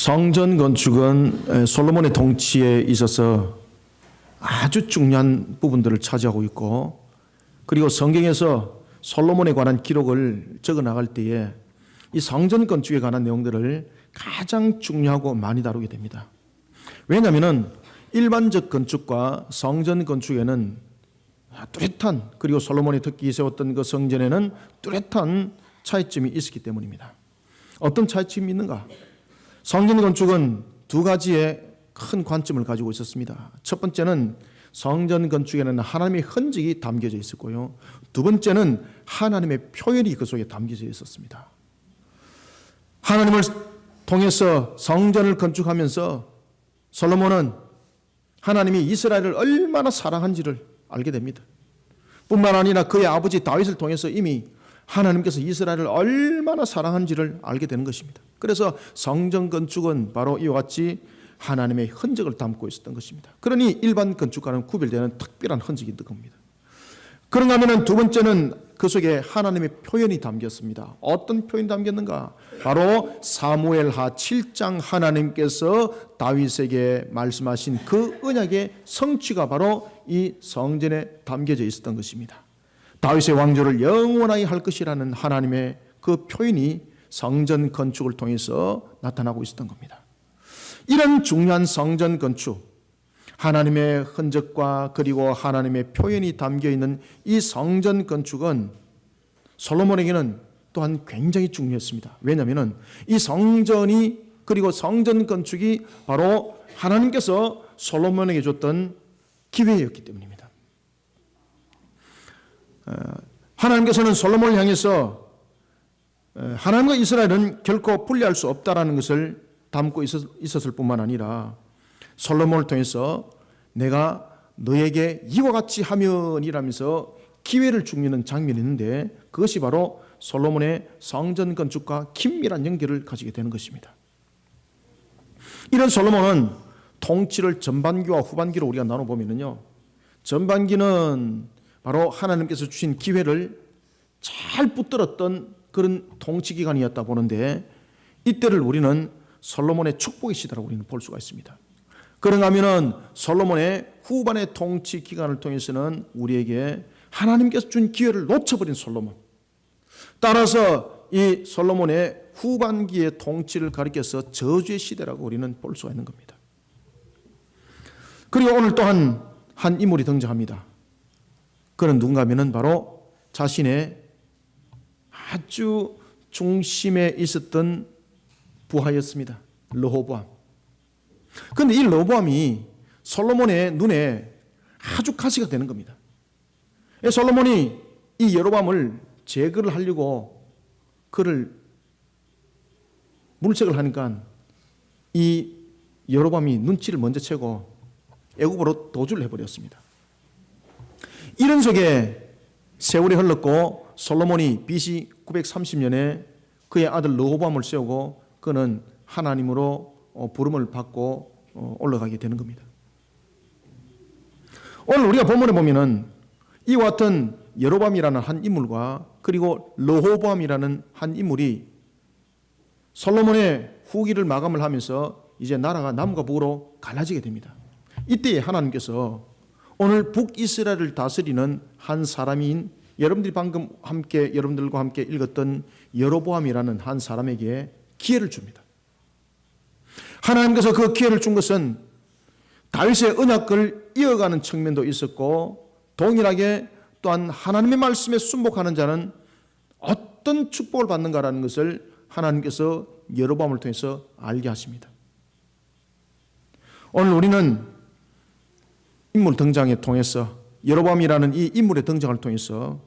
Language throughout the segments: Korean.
성전 건축은 솔로몬의 통치에 있어서 아주 중요한 부분들을 차지하고 있고, 그리고 성경에서 솔로몬에 관한 기록을 적어 나갈 때에 이 성전 건축에 관한 내용들을 가장 중요하고 많이 다루게 됩니다. 왜냐하면 일반적 건축과 성전 건축에는 뚜렷한, 그리고 솔로몬이 특히 세웠던 그 성전에는 뚜렷한 차이점이 있었기 때문입니다. 어떤 차이점이 있는가? 성전 건축은 두 가지의 큰 관점을 가지고 있었습니다. 첫 번째는 성전 건축에는 하나님의 흔적이 담겨져 있었고요, 두 번째는 하나님의 표현이 그 속에 담겨져 있었습니다. 하나님을 통해서 성전을 건축하면서 솔로몬은 하나님이 이스라엘을 얼마나 사랑한지를 알게 됩니다. 뿐만 아니라 그의 아버지 다윗을 통해서 이미 하나님께서 이스라엘을 얼마나 사랑한지를 알게 되는 것입니다. 그래서 성전 건축은 바로 이와 같이 하나님의 흔적을 담고 있었던 것입니다. 그러니 일반 건축과는 구별되는 특별한 흔적이 있는 겁니다. 그런가 하면 두 번째는 그 속에 하나님의 표현이 담겼습니다. 어떤 표현이 담겼는가? 바로 사무엘하 7장 하나님께서 다윗에게 말씀하신 그 언약의 성취가 바로 이 성전에 담겨져 있었던 것입니다. 다윗의 왕조를 영원하게 할 것이라는 하나님의 그 표현이 성전 건축을 통해서 나타나고 있었던 겁니다. 이런 중요한 성전 건축, 하나님의 흔적과 그리고 하나님의 표현이 담겨있는 이 성전 건축은 솔로몬에게는 또한 굉장히 중요했습니다. 왜냐하면 이 성전이, 그리고 성전 건축이 바로 하나님께서 솔로몬에게 줬던 기회였기 때문입니다. 하나님께서는 솔로몬을 향해서 하나님과 이스라엘은 결코 분리할 수 없다라는 것을 담고 있었을 뿐만 아니라 솔로몬을 통해서 내가 너에게 이와 같이 하면이라면서 기회를 주는 장면이 있는데, 그것이 바로 솔로몬의 성전 건축과 긴밀한 연결을 가지게 되는 것입니다. 이런 솔로몬은 통치를 전반기와 후반기로 우리가 나눠보면요, 전반기는 바로 하나님께서 주신 기회를 잘 붙들었던 그런 통치 기간이었다 보는데, 이때를 우리는 솔로몬의 축복의 시대라고 우리는 볼 수가 있습니다. 그런가 하면은 솔로몬의 후반의 통치 기간을 통해서는 우리에게 하나님께서 준 기회를 놓쳐버린 솔로몬, 따라서 이 솔로몬의 후반기의 통치를 가리켜서 저주의 시대라고 우리는 볼 수가 있는 겁니다. 그리고 오늘 또한 한 인물이 등장합니다. 그는 누군가 하면은 바로 자신의 아주 중심에 있었던 부하였습니다. 르호보암. 그런데 이 르호보암이 솔로몬의 눈에 아주 가시가 되는 겁니다. 솔로몬이 이 여로보암을 제거를 하려고 그를 물색을 하니까 이 여로보암이 눈치를 먼저 채고 애굽으로 도주를 해버렸습니다. 이런 속에 세월이 흘렀고 솔로몬이 BC 930년에 그의 아들 르호보암을 세우고 그는 하나님으로 부름을 받고 올라가게 되는 겁니다. 오늘 우리가 본문에 보면은 이와 같은 여로보암이라는 한 인물과 그리고 르호보암이라는 한 인물이 솔로몬의 후기를 마감을 하면서 이제 나라가 남과 북으로 갈라지게 됩니다. 이때 하나님께서 오늘 북이스라엘을 다스리는 한 사람인 여러분들이 방금 여러분들과 함께 읽었던 여로보암이라는 한 사람에게 기회를 줍니다. 하나님께서 그 기회를 준 것은 다윗의 언약을 이어가는 측면도 있었고, 동일하게 또한 하나님의 말씀에 순복하는 자는 어떤 축복을 받는가라는 것을 하나님께서 여로보암을 통해서 알게 하십니다. 오늘 우리는 인물 등장에 통해서, 여로보암이라는 이 인물의 등장을 통해서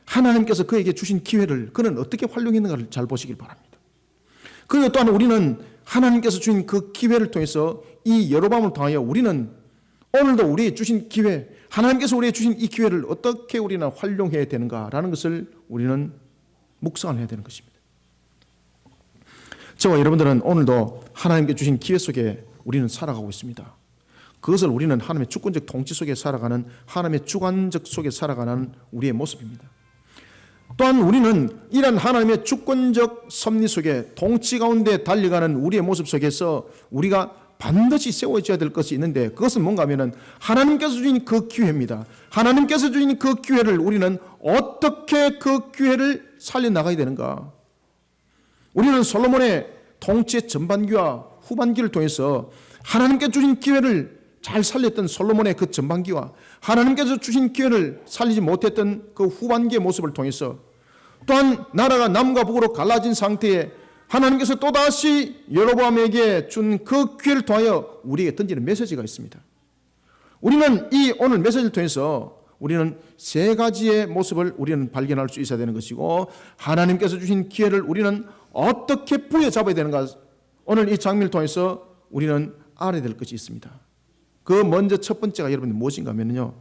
하나님께서 그에게 주신 기회를 그는 어떻게 활용했는가를 잘 보시길 바랍니다. 그리고 또한 우리는 하나님께서 주신 그 기회를 통해서 이 여로보암을 통하여 우리는 오늘도 우리의 주신 기회, 하나님께서 우리에게 주신 이 기회를 어떻게 우리는 활용해야 되는가라는 것을 우리는 묵상을 해야 되는 것입니다. 저와 여러분들은 오늘도 하나님께 주신 기회 속에 우리는 살아가고 있습니다. 그것을 우리는 하나님의 주권적 통치 속에 살아가는, 하나님의 주관적 속에 살아가는 우리의 모습입니다. 또한 우리는 이런 하나님의 주권적 섭리 속에 통치 가운데 달려가는 우리의 모습 속에서 우리가 반드시 세워져야 될 것이 있는데, 그것은 뭔가 하면은 하나님께서 주신 그 기회입니다. 하나님께서 주신 그 기회를 우리는 어떻게 그 기회를 살려나가야 되는가? 우리는 솔로몬의 통치의 전반기와 후반기를 통해서 하나님께 주신 기회를 잘 살렸던 솔로몬의 그 전반기와 하나님께서 주신 기회를 살리지 못했던 그 후반기의 모습을 통해서, 또한 나라가 남과 북으로 갈라진 상태에 하나님께서 또다시 여로보암에게 준 그 기회를 통하여 우리에게 던지는 메시지가 있습니다. 우리는 이 오늘 메시지를 통해서 우리는 세 가지의 모습을 우리는 발견할 수 있어야 되는 것이고, 하나님께서 주신 기회를 우리는 어떻게 부여잡아야 되는가, 오늘 이 장면을 통해서 우리는 알아야 될 것이 있습니다. 그 먼저 첫 번째가 여러분들 무엇인가 하면요,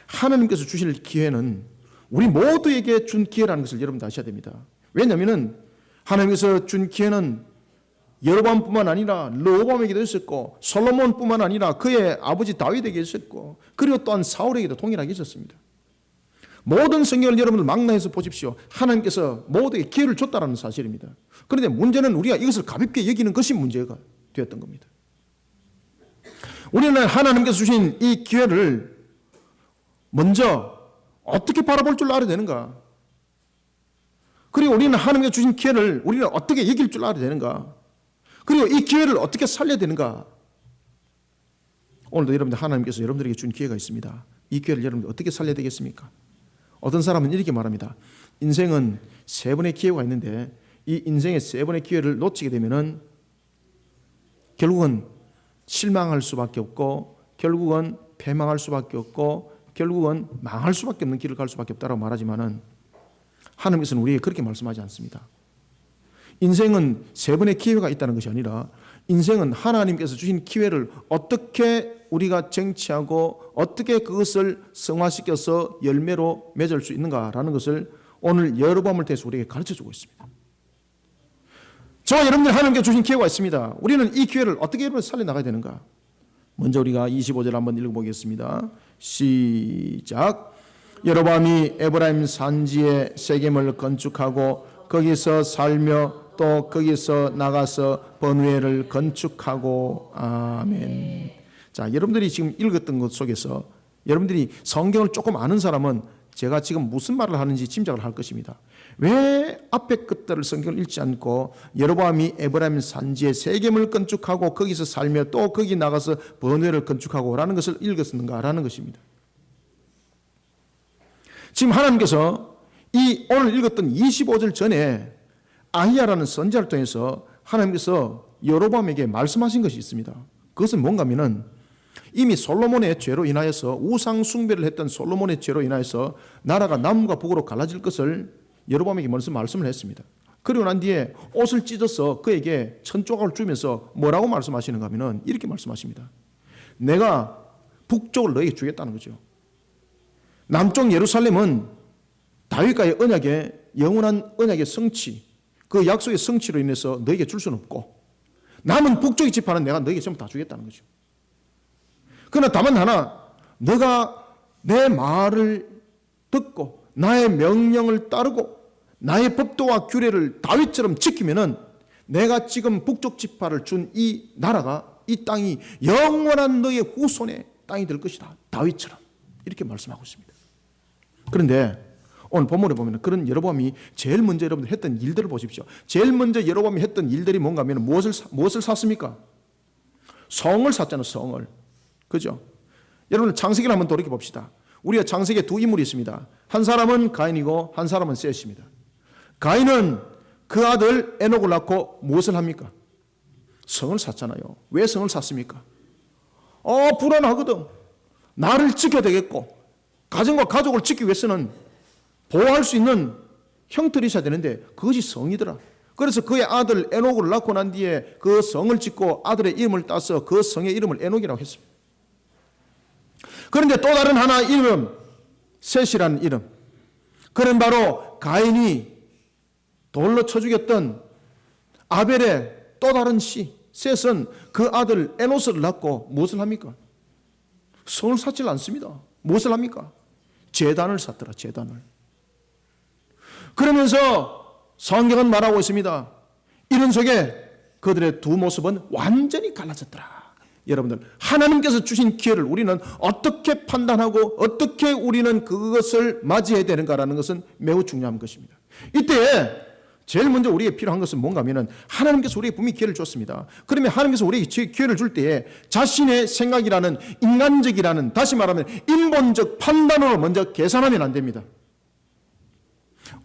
하나님께서 주실 기회는 우리 모두에게 준 기회라는 것을 여러분들 아셔야 됩니다. 왜냐하면 하나님께서 준 기회는 여로보암뿐만 아니라 르호보암에게도 있었고, 솔로몬뿐만 아니라 그의 아버지 다윗에게 있었고, 그리고 또한 사울에게도 동일하게 있었습니다. 모든 성경을 여러분들 망라해서 보십시오. 하나님께서 모두에게 기회를 줬다는 사실입니다. 그런데 문제는 우리가 이것을 가볍게 여기는 것이 문제가 되었던 겁니다. 우리는 하나님께서 주신 이 기회를 먼저 어떻게 바라볼 줄 알아야 되는가? 그리고 우리는 하나님께서 주신 기회를 우리는 어떻게 여길 줄 알아야 되는가? 그리고 이 기회를 어떻게 살려야 되는가? 오늘도 여러분들 하나님께서 여러분들에게 준 기회가 있습니다. 이 기회를 여러분들 어떻게 살려야 되겠습니까? 어떤 사람은 이렇게 말합니다. 인생은 세 번의 기회가 있는데 이 인생의 세 번의 기회를 놓치게 되면은 결국은 실망할 수밖에 없고, 결국은 패망할 수밖에 없고, 결국은 망할 수밖에 없는 길을 갈 수밖에 없다라고 말하지만은, 하나님께서는 우리에게 그렇게 말씀하지 않습니다. 인생은 세 번의 기회가 있다는 것이 아니라, 인생은 하나님께서 주신 기회를 어떻게 우리가 쟁취하고 어떻게 그것을 성화시켜서 열매로 맺을 수 있는가라는 것을 오늘 여로보암을 통해서 우리에게 가르쳐주고 있습니다. 저와 여러분들 하나님께 주신 기회가 있습니다. 우리는 이 기회를 어떻게 여러분 살려나가야 되는가? 먼저 우리가 25절 한번 읽어보겠습니다. 시작. 여로보암이 에브라임 산지에 세겜을 건축하고 거기서 살며 또 거기서 나가서 번외를 건축하고. 아멘. 자, 여러분들이 지금 읽었던 것 속에서 여러분들이 성경을 조금 아는 사람은 제가 지금 무슨 말을 하는지 짐작을 할 것입니다. 왜 앞에 것들을 성경을 읽지 않고 여로보암이 에브라임 산지에 세겜을 건축하고 거기서 살며 또 거기 나가서 번외를 건축하고 라는 것을 읽었는가라는 것입니다. 지금 하나님께서 이 오늘 읽었던 25절 전에 아히야라는 선지자를 통해서 하나님께서 여로보암에게 말씀하신 것이 있습니다. 그것은 뭔가 하면은 이미 솔로몬의 죄로 인하여서 우상 숭배를 했던 솔로몬의 죄로 인하여서 나라가 남과 북으로 갈라질 것을 여로보암에게 먼저 말씀을 했습니다. 그리고 난 뒤에 옷을 찢어서 그에게 천조각을 주면서 뭐라고 말씀하시는가 하면은 이렇게 말씀하십니다. 내가 북쪽을 너에게 주겠다는 거죠. 남쪽 예루살렘은 다윗과의 언약의 영원한 언약의 성취, 그 약속의 성취로 인해서 너에게 줄 수는 없고, 남은 북쪽의 지파는 내가 너에게 전부 다 주겠다는 거죠. 그러나 다만 하나, 너가 내 말을 듣고 나의 명령을 따르고 나의 법도와 규례를 다윗처럼 지키면은 내가 지금 북쪽 지파를 준 이 나라가, 이 땅이 영원한 너의 후손의 땅이 될 것이다. 다윗처럼 이렇게 말씀하고 있습니다. 그런데 오늘 본문에 보면 그런 여로보암이 제일 먼저 여러분들 했던 일들을 보십시오. 제일 먼저 여로보암이 했던 일들이 뭔가 하면 무엇을 샀습니까? 성을 샀잖아요. 성을. 그죠? 여러분 창세기를 한번 돌이켜 봅시다. 우리가 창세기에 두 인물이 있습니다. 한 사람은 가인이고 한 사람은 셋입니다. 가인은 그 아들 에녹을 낳고 무엇을 합니까? 성을 샀잖아요. 왜 성을 샀습니까? 불안하거든. 나를 지켜야 되겠고 가정과 가족을 지키기 위해서는 보호할 수 있는 형틀이 있어야 되는데 그것이 성이더라. 그래서 그의 아들 에녹을 낳고 난 뒤에 그 성을 짓고 아들의 이름을 따서 그 성의 이름을 에녹이라고 했습니다. 그런데 또 다른 하나 이름, 셋이라는 이름. 그는 바로 가인이 돌로 쳐 죽였던 아벨의 또 다른 씨. 셋은 그 아들 에노스를 낳고 무엇을 합니까? 성을 샀질 않습니다. 무엇을 합니까? 제단을 샀더라. 제단을. 그러면서 성경은 말하고 있습니다. 이런 속에 그들의 두 모습은 완전히 갈라졌더라. 여러분들, 하나님께서 주신 기회를 우리는 어떻게 판단하고 어떻게 우리는 그것을 맞이해야 되는가라는 것은 매우 중요한 것입니다. 이때 제일 먼저 우리에게 필요한 것은 뭔가 하면은 하나님께서 우리에게 분명히 기회를 줬습니다. 그러면 하나님께서 우리에게 기회를 줄 때에 자신의 생각이라는 인간적이라는, 다시 말하면 인본적 판단으로 먼저 계산하면 안 됩니다.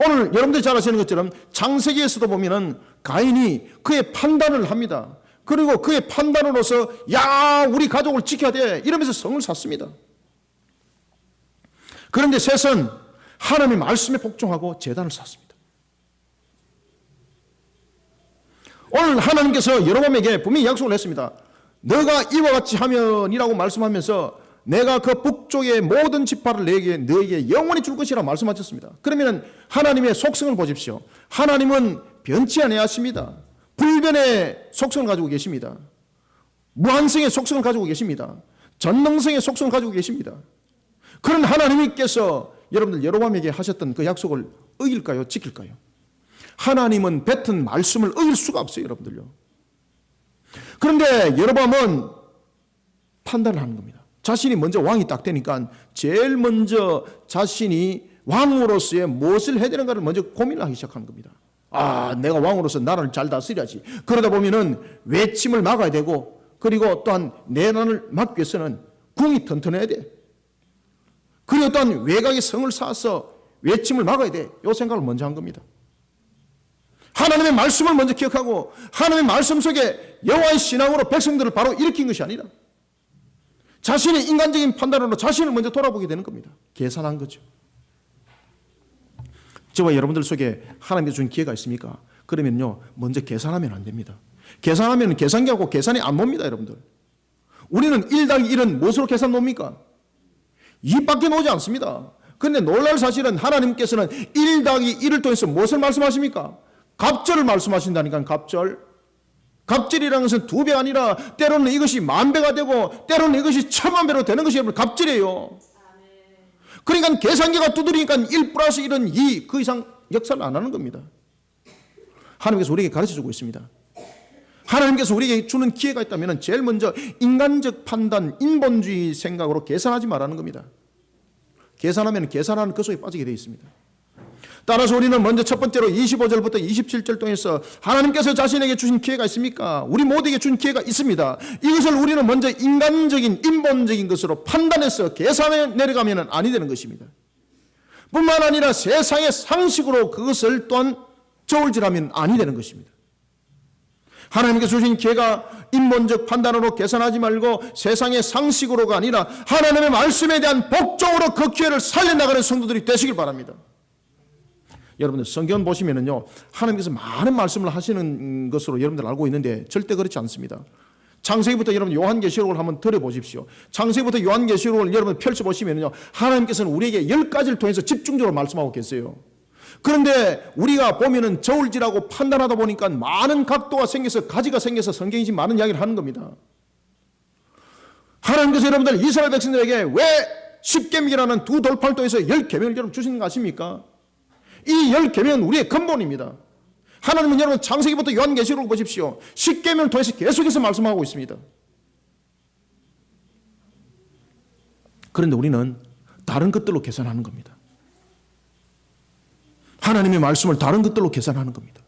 오늘 여러분들이 잘 아시는 것처럼 창세기에서도 보면은 가인이 그의 판단을 합니다. 그리고 그의 판단으로서 야, 우리 가족을 지켜야 돼 이러면서 성을 샀습니다. 그런데 셋은 하나님의 말씀에 복종하고 제단을 샀습니다. 오늘 하나님께서 여로보암에게 분명히 약속을 했습니다. 너가 이와 같이 하면이라고 말씀하면서 내가 그 북쪽의 모든 지파를 너에게 영원히 줄 것이라고 말씀하셨습니다. 그러면 하나님의 속성을 보십시오. 하나님은 변치 아니하십니다. 불변의 속성을 가지고 계십니다. 무한성의 속성을 가지고 계십니다. 전능성의 속성을 가지고 계십니다. 그런 하나님께서 여러분들 여로보암에게 하셨던 그 약속을 어길까요? 지킬까요? 하나님은 뱉은 말씀을 어길 수가 없어요, 여러분들요. 그런데 여로보암은 판단을 하는 겁니다. 자신이 먼저 왕이 딱 되니까 제일 먼저 자신이 왕으로서의 무엇을 해야 되는가를 먼저 고민을 하기 시작하는 겁니다. 아, 내가 왕으로서 나라를 잘 다스려야지. 그러다 보면은 외침을 막아야 되고, 그리고 또한 내란을 막기 위해서는 궁이 튼튼해야 돼. 그리고 또한 외곽의 성을 쌓아서 외침을 막아야 돼. 이 생각을 먼저 한 겁니다. 하나님의 말씀을 먼저 기억하고 하나님의 말씀 속에 여호와의 신앙으로 백성들을 바로 일으킨 것이 아니라 자신의 인간적인 판단으로 자신을 먼저 돌아보게 되는 겁니다. 계산한 거죠. 저와 여러분들 속에 하나님께서 준 기회가 있습니까? 그러면요, 먼저 계산하면 안 됩니다. 계산하면 계산기하고 계산이 안 놉니다, 여러분들. 우리는 1+1은 무엇으로 계산 놉니까? 2밖에 놓지 않습니다. 그런데 놀랄 사실은 하나님께서는 1+1을 통해서 무엇을 말씀하십니까? 갑절을 말씀하신다니까. 갑절이라는 것은 2배 아니라 때로는 이것이 10,000배가 되고 때로는 이것이 10,000,000배로 되는 것이 여러분 갑절이에요. 그러니까 계산기가 두드리니까 1+1은 2, 그 이상 역사를 안 하는 겁니다. 하나님께서 우리에게 가르쳐주고 있습니다. 하나님께서 우리에게 주는 기회가 있다면 제일 먼저 인간적 판단, 인본주의 생각으로 계산하지 말라는 겁니다. 계산하면 계산하는 그 속에 빠지게 되어 있습니다. 따라서 우리는 먼저 첫 번째로 25절부터 27절 통해서 하나님께서 자신에게 주신 기회가 있습니까? 우리 모두에게 준 기회가 있습니다. 이것을 우리는 먼저 인간적인 인본적인 것으로 판단해서 계산해 내려가면 아니 되는 것입니다. 뿐만 아니라 세상의 상식으로 그것을 또한 저울질하면 아니 되는 것입니다. 하나님께서 주신 기회가 인본적 판단으로 계산하지 말고 세상의 상식으로가 아니라 하나님의 말씀에 대한 복종으로 그 기회를 살려나가는 성도들이 되시길 바랍니다. 여러분들 성경 보시면은요, 하나님께서 많은 말씀을 하시는 것으로 여러분들 알고 있는데 절대 그렇지 않습니다. 창세기부터 여러분 요한계시록을 한번 들어보십시오. 창세기부터 요한계시록을 여러분 펼쳐보시면요, 하나님께서는 우리에게 10가지를 통해서 집중적으로 말씀하고 계세요. 그런데 우리가 보면은 저울질하고 판단하다 보니까 많은 각도가 생겨서 가지가 생겨서 성경이 지금 많은 이야기를 하는 겁니다. 하나님께서 여러분들 이스라엘 백성들에게 왜 10계명이라는 두 돌판을 통해서 10계명을 여러분 주시는 거 아십니까? 이 10계명은 우리의 근본입니다. 하나님은 여러분 창세기부터 요한계시록을 보십시오. 10계명을 통해서 계속해서 말씀하고 있습니다. 그런데 우리는 다른 것들로 계산하는 겁니다. 하나님의 말씀을 다른 것들로 계산하는 겁니다.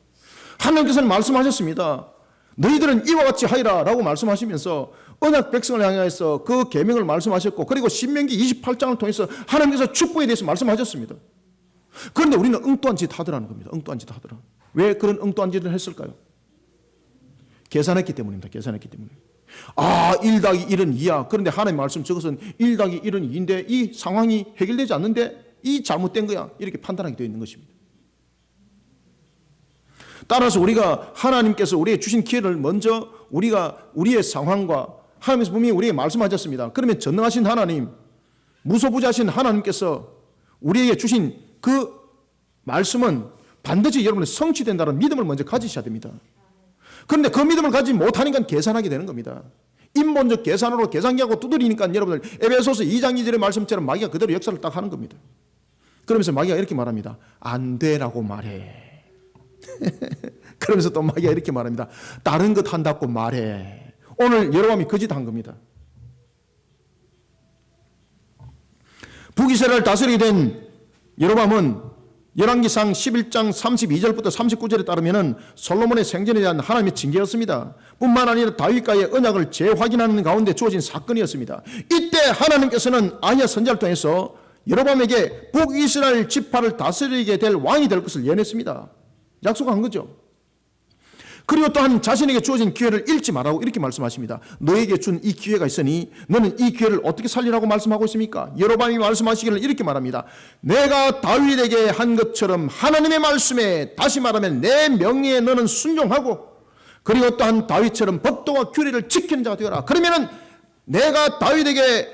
하나님께서는 말씀하셨습니다. 너희들은 이와 같이 하리라 라고 말씀하시면서 언약 백성을 향해서 그 계명을 말씀하셨고, 그리고 신명기 28장을 통해서 하나님께서 축복에 대해서 말씀하셨습니다. 그런데 우리는 엉뚱한 짓 하더라는 겁니다. 엉뚱한 짓 하더라. 왜 그런 엉뚱한 짓을 했을까요? 계산했기 때문입니다. 계산했기 때문에. 1+1은 2야. 그런데 하나님 말씀 저것은 1+1은 2인데 이 상황이 해결되지 않는데 이 잘못된 거야. 이렇게 판단하게 되어 있는 것입니다. 따라서 우리가 하나님께서 우리에게 주신 기회를 먼저 우리의 상황과 하나님께서 분명히 우리에게 말씀하셨습니다. 그러면 전능하신 하나님, 무소부지하신 하나님께서 우리에게 주신 그 말씀은 반드시 여러분의 성취된다는 믿음을 먼저 가지셔야 됩니다. 그런데 그 믿음을 가지지 못하니까 계산하게 되는 겁니다. 인본적 계산으로 계산기하고 두드리니까 여러분들 에베소서 2장 2절의 말씀처럼 마귀가 그대로 역사를 딱 하는 겁니다. 그러면서 마귀가 이렇게 말합니다. 안 되라고 말해. 그러면서 또 마귀가 이렇게 말합니다. 다른 것 한다고 말해. 오늘 여로보암이 그 짓 한 겁니다. 북이스라엘을 다스리게 된 여로보암은 열왕기상 11장 32절부터 39절에 따르면 솔로몬의 생전에 대한 하나님의 징계였습니다. 뿐만 아니라 다윗과의 언약을 재확인하는 가운데 주어진 사건이었습니다. 이때 하나님께서는 아히야 선지자를 통해서 여로보암에게 북이스라엘 지파를 다스리게 될 왕이 될 것을 예언했습니다. 약속한 거죠. 그리고 또한 자신에게 주어진 기회를 잃지 말라고 이렇게 말씀하십니다. 너에게 준 이 기회가 있으니 너는 이 기회를 어떻게 살리라고 말씀하고 있습니까? 여로보암이 말씀하시기를 이렇게 말합니다. 내가 다윗에게 한 것처럼 하나님의 말씀에, 다시 말하면 내 명예에 너는 순종하고, 그리고 또한 다윗처럼 법도와 규례를 지키는 자가 되어라. 그러면은 내가 다윗에게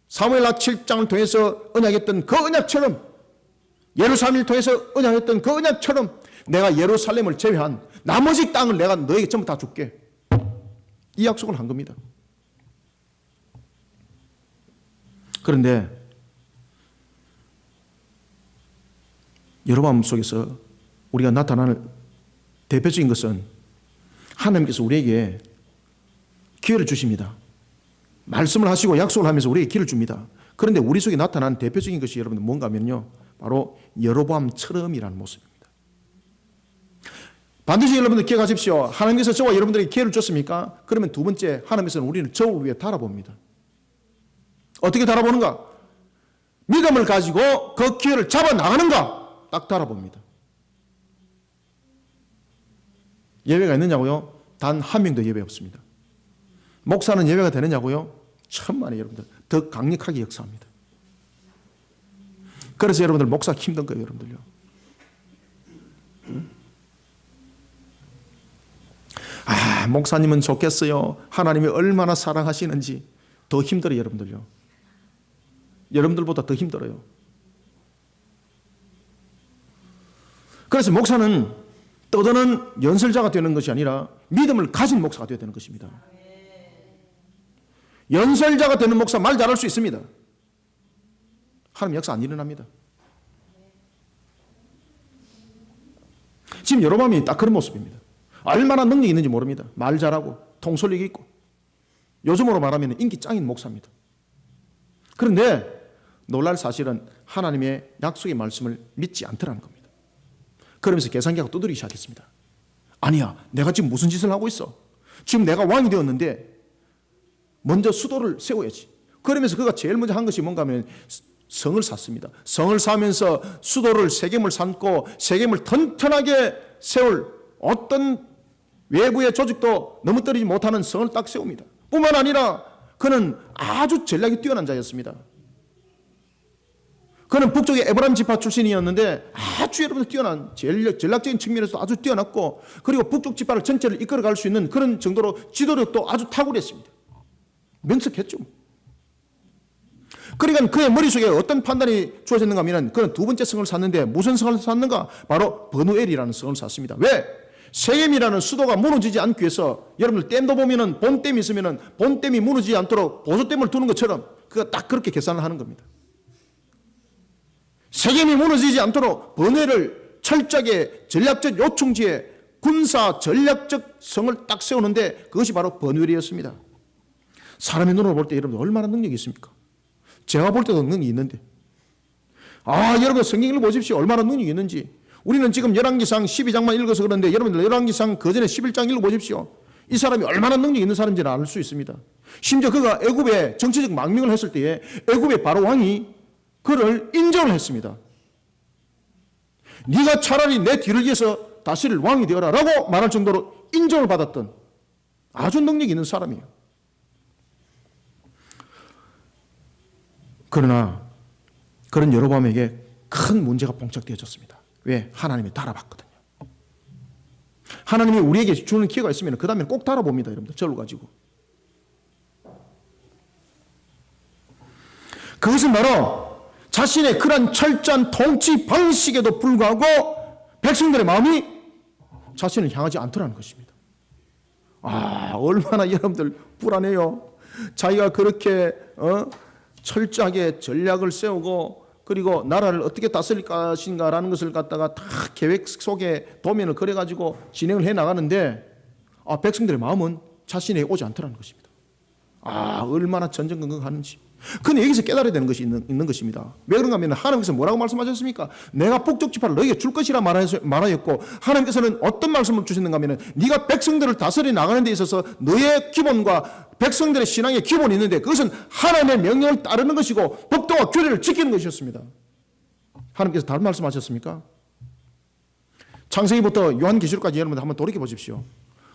사무엘하 7장을 통해서 언약했던 그 언약처럼, 예루살렘을 통해서 언약했던 그 언약처럼 내가 예루살렘을 제외한 나머지 땅을 내가 너에게 전부 다 줄게. 이 약속을 한 겁니다. 그런데 여로보암 속에서 우리가 나타나는 대표적인 것은 하나님께서 우리에게 기회를 주십니다. 말씀을 하시고 약속을 하면서 우리에게 기회를 줍니다. 그런데 우리 속에 나타나는 대표적인 것이 여러분들 뭔가 하면요, 바로 여로보암처럼이라는 모습입니다. 반드시 여러분들 기억하십시오. 하나님께서 저와 여러분들에게 기회를 줬습니까? 그러면 두 번째, 하나님께서는 우리를 저울 위해 달아봅니다. 어떻게 달아보는가? 믿음을 가지고 그 기회를 잡아나가는가? 딱 달아봅니다. 예외가 있느냐고요? 단 한 명도 예외 없습니다. 목사는 예외가 되느냐고요? 천만에 여러분들 더 강력하게 역사합니다. 그래서 여러분들 목사 힘든 거예요, 여러분들요. 목사님은 좋겠어요. 하나님이 얼마나 사랑하시는지. 더 힘들어요, 여러분들요. 여러분들보다 더 힘들어요. 그래서 목사는 떠드는 연설자가 되는 것이 아니라 믿음을 가진 목사가 되어야 되는 것입니다. 연설자가 되는 목사 말 잘할 수 있습니다. 하나님 역사 안 일어납니다. 지금 여로보암이 딱 그런 모습입니다. 얼마나 능력이 있는지 모릅니다. 말 잘하고 통솔력이 있고, 요즘으로 말하면 인기 짱인 목사입니다. 그런데 놀랄 사실은 하나님의 약속의 말씀을 믿지 않더라는 겁니다. 그러면서 계산기가 두드리기 시작했습니다. 아니야, 내가 지금 무슨 짓을 하고 있어? 지금 내가 왕이 되었는데 먼저 수도를 세워야지. 그러면서 그가 제일 먼저 한 것이 뭔가 하면 성을 샀습니다. 성을 사면서 수도를 세겜을 삼고 세겜을 튼튼하게 세울 어떤 외부의 조직도 넘어뜨리지 못하는 성을 딱 세웁니다. 뿐만 아니라 그는 아주 전략이 뛰어난 자였습니다. 그는 북쪽의 에브라임 지파 출신이었는데 아주 여러분들 뛰어난 전략적인 측면에서 아주 뛰어났고, 그리고 북쪽 지파를 전체를 이끌어갈 수 있는 그런 정도로 지도력도 아주 탁월했습니다. 명석했죠. 그러니까 그의 머릿속에 어떤 판단이 주어졌는가 하면 그는 두 번째 성을 샀는데 무슨 성을 샀는가? 바로 버누엘이라는 성을 샀습니다. 왜? 세겜이라는 수도가 무너지지 않기 위해서, 여러분들 댐도 보면은 본댐이 있으면은 본댐이 무너지지 않도록 보조댐을 두는 것처럼 그가 딱 그렇게 계산을 하는 겁니다. 세겜이 무너지지 않도록 버누엘을 철저하게 전략적 요충지에 군사 전략적 성을 딱 세우는데 그것이 바로 버누엘이었습니다. 사람의 눈으로 볼 때 여러분 얼마나 능력이 있습니까? 제가 볼 때도 능력이 있는데, 여러분 성경을 보십시오. 얼마나 능력이 있는지. 우리는 지금 열왕기상 12장만 읽어서 그런데 여러분들 열왕기상 그 전에 11장 읽어보십시오. 이 사람이 얼마나 능력이 있는 사람인지를 알 수 있습니다. 심지어 그가 애굽에 정치적 망명을 했을 때에 애굽의 바로 왕이 그를 인정을 했습니다. 네가 차라리 내 뒤를 이어서 다스릴 왕이 되어라 라고 말할 정도로 인정을 받았던 아주 능력이 있는 사람이에요. 그러나 그런 여로보암에게 큰 문제가 봉착되어졌습니다. 왜? 하나님이 달아봤거든요. 하나님이 우리에게 주는 기회가 있으면 그 다음에 꼭 달아봅니다. 여러분들 저를 가지고. 그것은 바로 자신의 그런 철저한 통치 방식에도 불구하고 백성들의 마음이 자신을 향하지 않더라는 것입니다. 얼마나 여러분들 불안해요. 자기가 그렇게 철저하게 전략을 세우고 그리고 나라를 어떻게 다스릴 것인가라는 것을 갖다가 다 계획 속에 도면을 그려가지고 진행을 해 나가는데 백성들의 마음은 자신에게 오지 않더라는 것입니다. 얼마나 전전긍긍하는지. 근데 여기서 깨달아야 되는 것이 있는 것입니다. 왜 그런가 하면 하나님께서 뭐라고 말씀하셨습니까? 내가 북쪽 지파를 너에게 줄 것이라 말하였고, 하나님께서는 어떤 말씀을 주셨는가 하면 네가 백성들을 다스려 나가는 데 있어서 너의 기본과 백성들의 신앙의 기본이 있는데 그것은 하나님의 명령을 따르는 것이고 법도와 규례를 지키는 것이었습니다. 하나님께서 다른 말씀하셨습니까? 창세기부터 요한계시록까지 여러분들 한번 돌이켜 보십시오.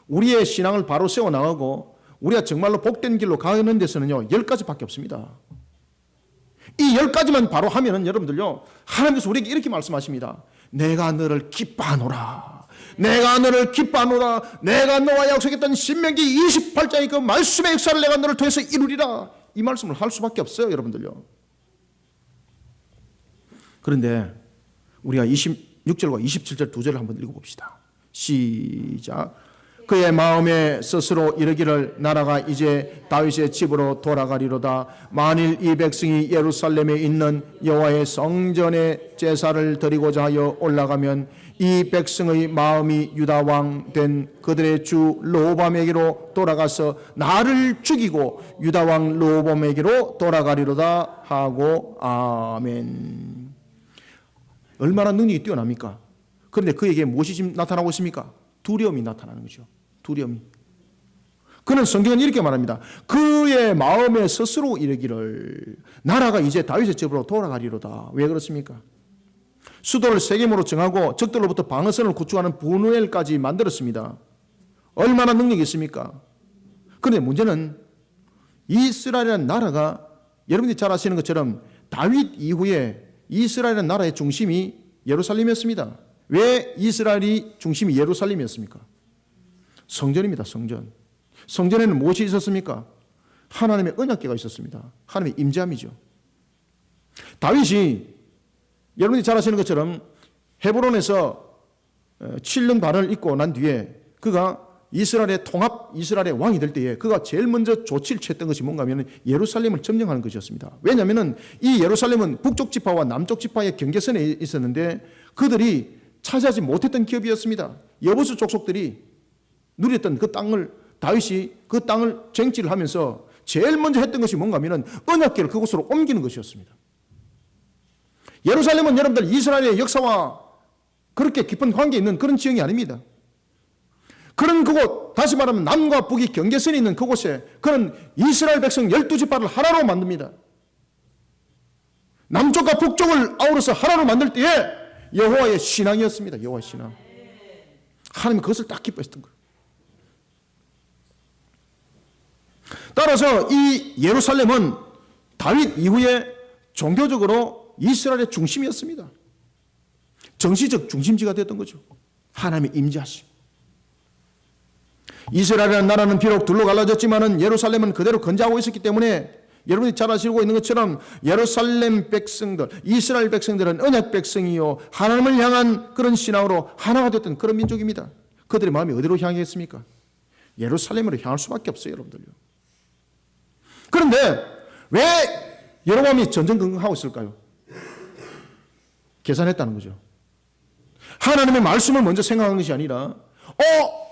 우리의 신앙을 바로 세워나가고 우리가 정말로 복된 길로 가는 데서는요 10가지밖에 없습니다. 이 10가지만 바로 하면은 여러분들요 하나님께서 우리에게 이렇게 말씀하십니다. 내가 너를 기뻐하노라. 내가 너를 기뻐하노라. 내가 너와 약속했던 신명기 28장의 그 말씀의 역사를 내가 너를 통해서 이루리라. 이 말씀을 할 수밖에 없어요 여러분들요. 그런데 우리가 26절과 27절 두 절을 한번 읽어봅시다. 시작. 그의 마음에 스스로 이르기를 나라가 이제 다윗의 집으로 돌아가리로다. 만일 이 백성이 예루살렘에 있는 여호와의 성전에 제사를 드리고자 하여 올라가면 이 백성의 마음이 유다 왕 된 그들의 주 르호보암에게로 돌아가서 나를 죽이고 유다 왕 르호보암에게로 돌아가리로다 하고 아멘. 얼마나 능력이 뛰어납니까? 그런데 그에게 무엇이 지금 나타나고 있습니까? 두려움이 나타나는 거죠. 두려움이. 그는 성경은 이렇게 말합니다. 그의 마음에 스스로 이르기를 나라가 이제 다윗의 집으로 돌아가리로다. 왜 그렇습니까? 수도를 세겜으로 정하고 적들로부터 방어선을 구축하는 브누엘까지 만들었습니다. 얼마나 능력이 있습니까? 그런데 문제는 이스라엘이라는 나라가 여러분들이 잘 아시는 것처럼 다윗 이후에 이스라엘이라는 나라의 중심이 예루살렘이었습니다. 왜 이스라엘이 중심이 예루살렘이었습니까? 성전입니다. 성전. 성전에는 무엇이 있었습니까? 하나님의 언약궤가 있었습니다. 하나님의 임재함이죠. 다윗이 여러분이 잘 아시는 것처럼 헤브론에서 7년 반을 있고 난 뒤에 그가 이스라엘의 통합 이스라엘의 왕이 될 때에 그가 제일 먼저 조치를 취했던 것이 뭔가 하면 예루살렘을 점령하는 것이었습니다. 왜냐하면 이 예루살렘은 북쪽 지파와 남쪽 지파의 경계선에 있었는데 그들이 차지하지 못했던 기업이었습니다. 여부수 족속들이 누렸던 그 땅을 다윗이 그 땅을 쟁취를 하면서 제일 먼저 했던 것이 뭔가 하면 언약궤를 그곳으로 옮기는 것이었습니다. 예루살렘은 여러분들 이스라엘의 역사와 그렇게 깊은 관계 있는 그런 지형이 아닙니다. 그런 그곳, 다시 말하면 남과 북이 경계선이 있는 그곳에 그는 이스라엘 백성 12지파를 하나로 만듭니다. 남쪽과 북쪽을 아우러서 하나로 만들 때에 여호와의 신앙이었습니다. 여호와의 신앙. 하나님은 그것을 딱 기뻐했던 거예요. 따라서 이 예루살렘은 다윗 이후에 종교적으로 이스라엘의 중심이었습니다. 정치적 중심지가 되었던 거죠. 하나님의 임재하심. 이스라엘이라는 나라는 비록 둘로 갈라졌지만은 예루살렘은 그대로 건재하고 있었기 때문에 여러분이 잘 아시고 있는 것처럼 예루살렘 백성들, 이스라엘 백성들은 언약 백성이요 하나님을 향한 그런 신앙으로 하나가 됐던 그런 민족입니다. 그들의 마음이 어디로 향했습니까? 예루살렘으로 향할 수밖에 없어요, 여러분들요. 그런데 왜 여로보암이 전전긍긍하고 있을까요? 계산했다는 거죠. 하나님의 말씀을 먼저 생각한 것이 아니라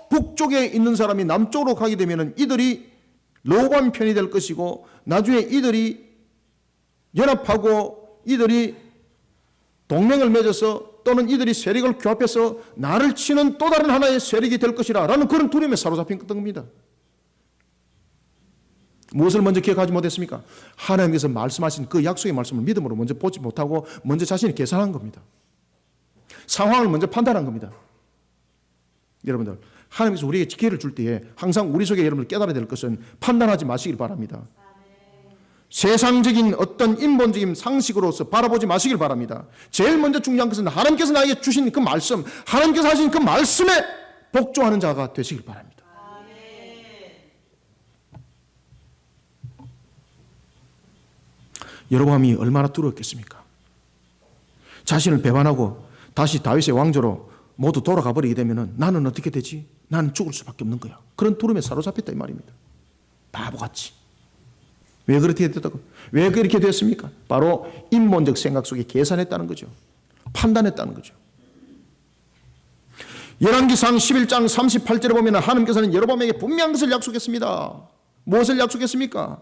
북쪽에 있는 사람이 남쪽으로 가게 되면 이들이 르호보암 편이 될 것이고 나중에 이들이 연합하고 이들이 동맹을 맺어서 또는 이들이 세력을 규합해서 나를 치는 또 다른 하나의 세력이 될 것이라 라는 그런 두려움에 사로잡힌 겁니다. 무엇을 먼저 기억하지 못했습니까? 하나님께서 말씀하신 그 약속의 말씀을 믿음으로 먼저 보지 못하고 먼저 자신이 계산한 겁니다. 상황을 먼저 판단한 겁니다. 여러분들 하나님께서 우리에게 기회를 줄 때에 항상 우리 속에 여러분들 깨달아야 될 것은 판단하지 마시길 바랍니다. 세상적인 어떤 인본적인 상식으로서 바라보지 마시길 바랍니다. 제일 먼저 중요한 것은 하나님께서 나에게 주신 그 말씀, 하나님께서 하신 그 말씀에 복종하는 자가 되시길 바랍니다. 여로보암이 얼마나 두려웠겠습니까? 자신을 배반하고 다시 다윗의 왕조로 모두 돌아가 버리게 되면 나는 어떻게 되지? 나는 죽을 수밖에 없는 거야. 그런 두려움에 사로잡혔다 이 말입니다. 바보같이. 왜 그렇게 됐다고? 왜 그렇게 됐습니까? 바로 인본적 생각 속에 계산했다는 거죠. 판단했다는 거죠. 열왕기상 11장 38절에 보면 하나님께서는 여로보암에게 분명한 것을 약속했습니다. 무엇을 약속했습니까?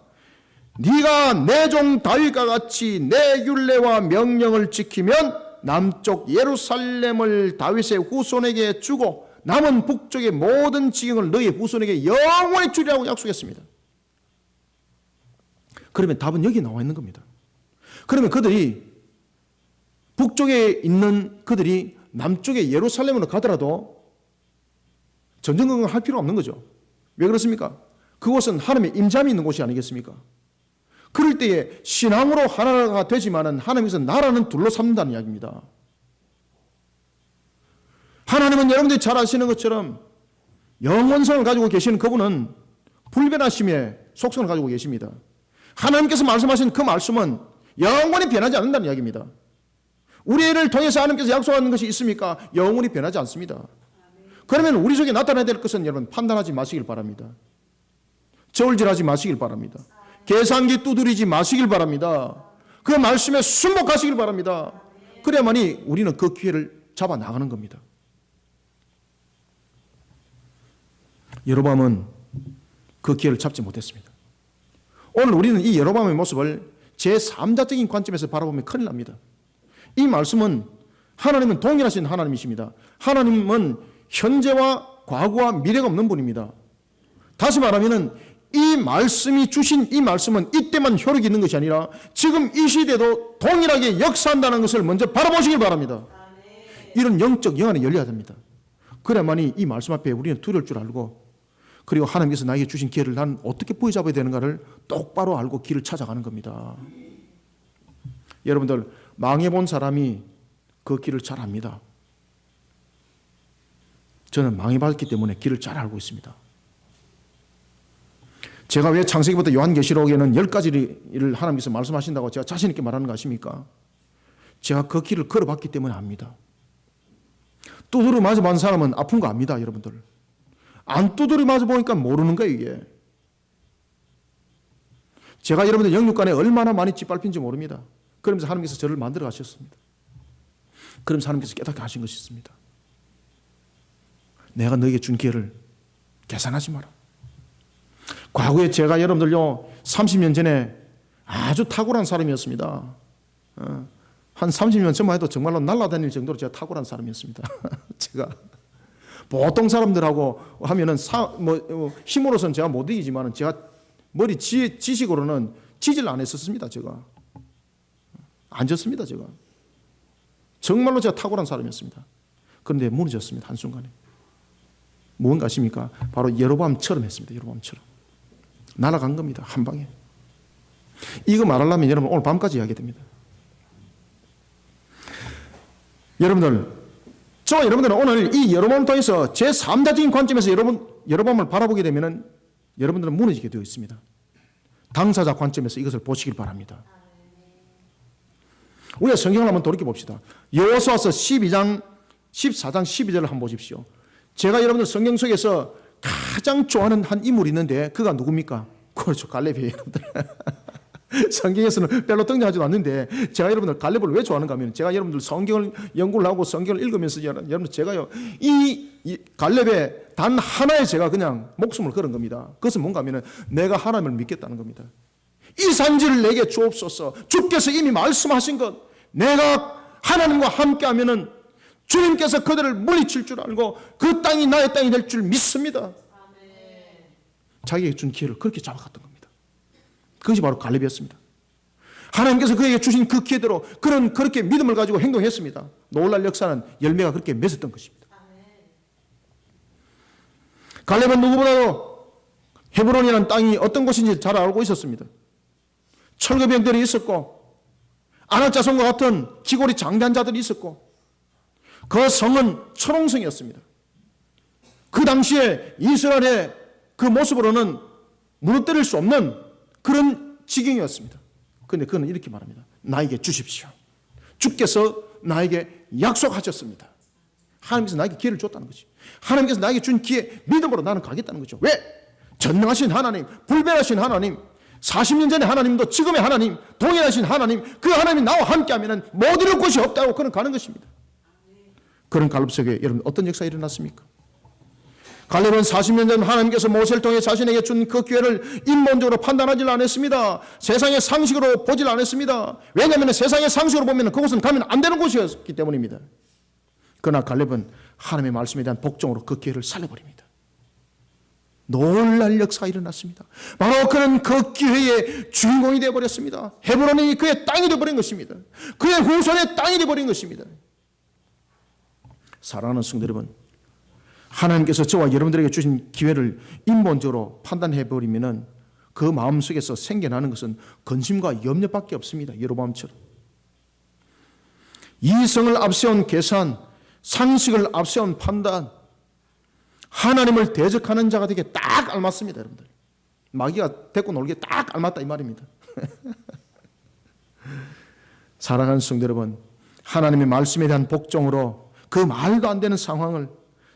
네가 내 종 다윗과 같이 내 율례와 명령을 지키면 남쪽 예루살렘을 다윗의 후손에게 주고 남은 북쪽의 모든 지경을 너희 후손에게 영원히 주리라고 약속했습니다. 그러면 답은 여기 나와 있는 겁니다. 그러면 그들이 북쪽에 있는 그들이 남쪽의 예루살렘으로 가더라도 전쟁건강할 필요 없는 거죠. 왜 그렇습니까? 그곳은 하나님의 임재함이 있는 곳이 아니겠습니까? 그럴 때에 신앙으로 하나가 되지만은 하나님께서 나라는 둘러삼는다는 이야기입니다. 하나님은 여러분들이 잘 아시는 것처럼 영원성을 가지고 계시는 그분은 불변하심의 속성을 가지고 계십니다. 하나님께서 말씀하신 그 말씀은 영원히 변하지 않는다는 이야기입니다. 우리를 통해서 하나님께서 약속하는 것이 있습니까? 영원히 변하지 않습니다. 그러면 우리 속에 나타나야 될 것은 여러분 판단하지 마시길 바랍니다. 저울질하지 마시길 바랍니다. 계산기 두드리지 마시길 바랍니다. 그 말씀에 순복하시길 바랍니다. 그래야만이 우리는 그 기회를 잡아 나가는 겁니다. 여로보암은 그 기회를 잡지 못했습니다. 오늘 우리는 이 여로보암의 모습을 제3자적인 관점에서 바라보면 큰일 납니다. 이 말씀은 하나님은 동일하신 하나님이십니다. 하나님은 현재와 과거와 미래가 없는 분입니다. 다시 말하면 이 말씀이 주신 이 말씀은 이때만 효력이 있는 것이 아니라 지금 이 시대도 동일하게 역사한다는 것을 먼저 바라보시길 바랍니다. 이런 영적 영안이 열려야 됩니다. 그래야만이 이 말씀 앞에 우리는 두려울 줄 알고 그리고 하나님께서 나에게 주신 기회를 난 어떻게 부여잡아야 되는가를 똑바로 알고 길을 찾아가는 겁니다. 여러분들 망해본 사람이 그 길을 잘 압니다. 저는 망해봤기 때문에 길을 잘 알고 있습니다. 제가 왜 창세기부터 요한계시록에는 10가지를 하나님께서 말씀하신다고 제가 자신 있게 말하는 거 아십니까? 제가 그 길을 걸어봤기 때문에 압니다. 두드려 맞아 본 사람은 아픈 거 압니다, 여러분들. 안 두드려 맞아 보니까 모르는 거예요, 이게. 제가 여러분들 영육간에 얼마나 많이 짓밟힌지 모릅니다. 그러면서 하나님께서 저를 만들어 가셨습니다. 그러면서 하나님께서 깨닫게 하신 것이 있습니다. 내가 너에게 준 기회를 계산하지 마라. 과거에 제가 여러분들요 30년 전에 아주 탁월한 사람이었습니다. 한 30년 전만 해도 정말로 날아다닐 정도로 제가 탁월한 사람이었습니다. 제가 보통 사람들하고 하면은 힘으로서는 제가 못 이기지만 제가 머리 지식으로는 지지를 안 했었습니다. 제가 안 졌습니다. 제가 정말로 제가 탁월한 사람이었습니다. 그런데 무너졌습니다. 한순간에. 무언가 아십니까? 바로 여로보암처럼 했습니다. 여로보암처럼 날아간 겁니다. 한 방에. 이거 말하려면 여러분 오늘 밤까지 이야기 됩니다. 여러분들은 오늘 이 여로보암을 통해서 제3자적인 관점에서 여로보암을 바라보게 되면 여러분들은 무너지게 되어 있습니다. 당사자 관점에서 이것을 보시길 바랍니다. 우리가 성경을 한번 돌이켜 봅시다. 여호수아서 12장 14장 12절을 한번 보십시오. 제가 여러분들 성경 속에서 가장 좋아하는 한 인물이 있는데 그가 누굽니까? 그렇죠. 갈렙이에요. 성경에서는 별로 등장하지도 않는데 제가 여러분들 갈렙을 왜 좋아하는가 하면 제가 여러분들 성경을 연구를 하고 성경을 읽으면서 여러분들 제가요 이 갈렙의 단 하나에 제가 그냥 목숨을 걸은 겁니다. 그것은 뭔가 하면 내가 하나님을 믿겠다는 겁니다. 이 산지를 내게 주옵소서. 주께서 이미 말씀하신 것 내가 하나님과 함께 하면은 주님께서 그들을 물리칠 줄 알고 그 땅이 나의 땅이 될 줄 믿습니다. 자기에게 준 기회를 그렇게 잡아갔던 겁니다. 그것이 바로 갈렙이었습니다. 하나님께서 그에게 주신 그 기회대로 그렇게 믿음을 가지고 행동했습니다. 놀랄 역사는 열매가 그렇게 맺었던 것입니다. 갈렙은 누구보다도 헤브론이라는 땅이 어떤 곳인지 잘 알고 있었습니다. 철거병들이 있었고 아낙 자손과 같은 기골이 장대한 자들이 있었고 그 성은 초롱성이었습니다. 그 당시에 이스라엘의 그 모습으로는 무너뜨릴 수 없는 그런 지경이었습니다. 그런데 그는 이렇게 말합니다. 나에게 주십시오. 주께서 나에게 약속하셨습니다. 하나님께서 나에게 기회를 줬다는 거지. 하나님께서 나에게 준 기회 믿음으로 나는 가겠다는 거죠. 왜? 전능하신 하나님, 불변하신 하나님, 40년 전에 하나님도 지금의 하나님, 동일하신 하나님, 그 하나님이 나와 함께하면 못 이룰 곳이 없다고 그는 가는 것입니다. 그런 갈렙 속에 여러분 어떤 역사가 일어났습니까? 갈렙은 40년 전 하나님께서 모세를 통해 자신에게 준 그 기회를 인본적으로 판단하지 않았습니다. 세상의 상식으로 보질 않았습니다. 왜냐하면 세상의 상식으로 보면 그곳은 가면 안 되는 곳이었기 때문입니다. 그러나 갈렙은 하나님의 말씀에 대한 복종으로 그 기회를 살려버립니다. 놀랄 역사가 일어났습니다. 바로 그는 그 기회의 주인공이 되어버렸습니다. 헤브론이 그의 땅이 되어버린 것입니다. 그의 후손의 땅이 되어버린 것입니다. 사랑하는 성도 여러분, 하나님께서 저와 여러분들에게 주신 기회를 인본적으로 판단해버리면 그 마음속에서 생겨나는 것은 근심과 염려밖에 없습니다. 여로보암처럼 이성을 앞세운 계산, 상식을 앞세운 판단, 하나님을 대적하는 자가 되게 딱 알맞습니다. 여러분들, 마귀가 데리고 놀기에 딱 알맞다 이 말입니다. 사랑하는 성도 여러분, 하나님의 말씀에 대한 복종으로 그 말도 안 되는 상황을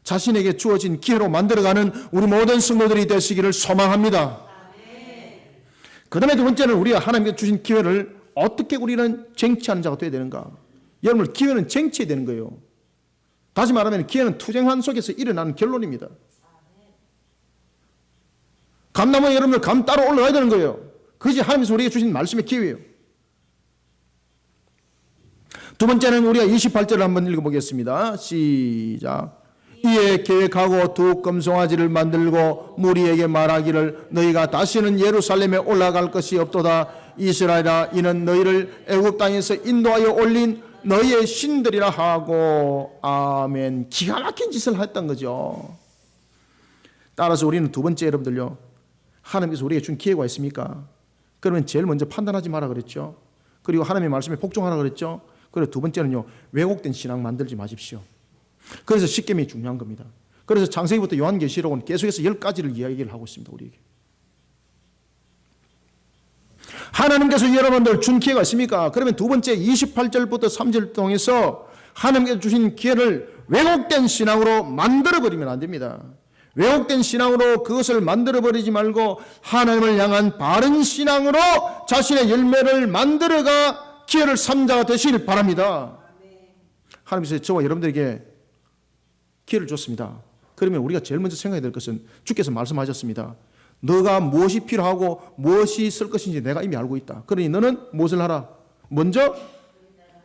자신에게 주어진 기회로 만들어가는 우리 모든 성도들이 되시기를 소망합니다. 그 다음에 두 번째는 우리가 하나님께 주신 기회를 어떻게 우리는 쟁취하는 자가 되어야 되는가? 여러분, 기회는 쟁취해야 되는 거예요. 다시 말하면 기회는 투쟁한 속에서 일어나는 결론입니다. 감나무에 여러분들 감 따로 올라가야 되는 거예요. 그것이 하나님께서 우리에게 주신 말씀의 기회예요. 두 번째는 우리가 28절을 한번 읽어보겠습니다. 시작. 이에 계획하고 두 금송아지를 만들고 무리에게 말하기를 너희가 다시는 예루살렘에 올라갈 것이 없도다. 이스라엘아, 이는 너희를 애굽 땅에서 인도하여 올린 너희의 신들이라 하고. 아멘. 기가 막힌 짓을 했던 거죠. 따라서 우리는 두 번째, 여러분들요, 하나님께서 우리에게 준 기회가 있습니까? 그러면 제일 먼저 판단하지 마라 그랬죠. 그리고 하나님의 말씀에 복종하라 그랬죠. 그리고 두 번째는요, 왜곡된 신앙 만들지 마십시오. 그래서 십계명이 중요한 겁니다. 그래서 창세기부터 요한계시록은 계속해서 10가지를 이야기를 하고 있습니다. 우리에게 하나님께서 여러분들 준 기회가 있습니까? 그러면 두 번째 28절부터 3절 통해서 하나님께서 주신 기회를 왜곡된 신앙으로 만들어버리면 안 됩니다. 왜곡된 신앙으로 그것을 만들어버리지 말고 하나님을 향한 바른 신앙으로 자신의 열매를 만들어가 기회를 삼 자가 되시길 바랍니다. 하나님께서 저와 여러분들에게 기회를 줬습니다. 그러면 우리가 제일 먼저 생각해야 될 것은 주께서 말씀하셨습니다. 너가 무엇이 필요하고 무엇이 있을 것인지 내가 이미 알고 있다. 그러니 너는 무엇을 하라? 먼저,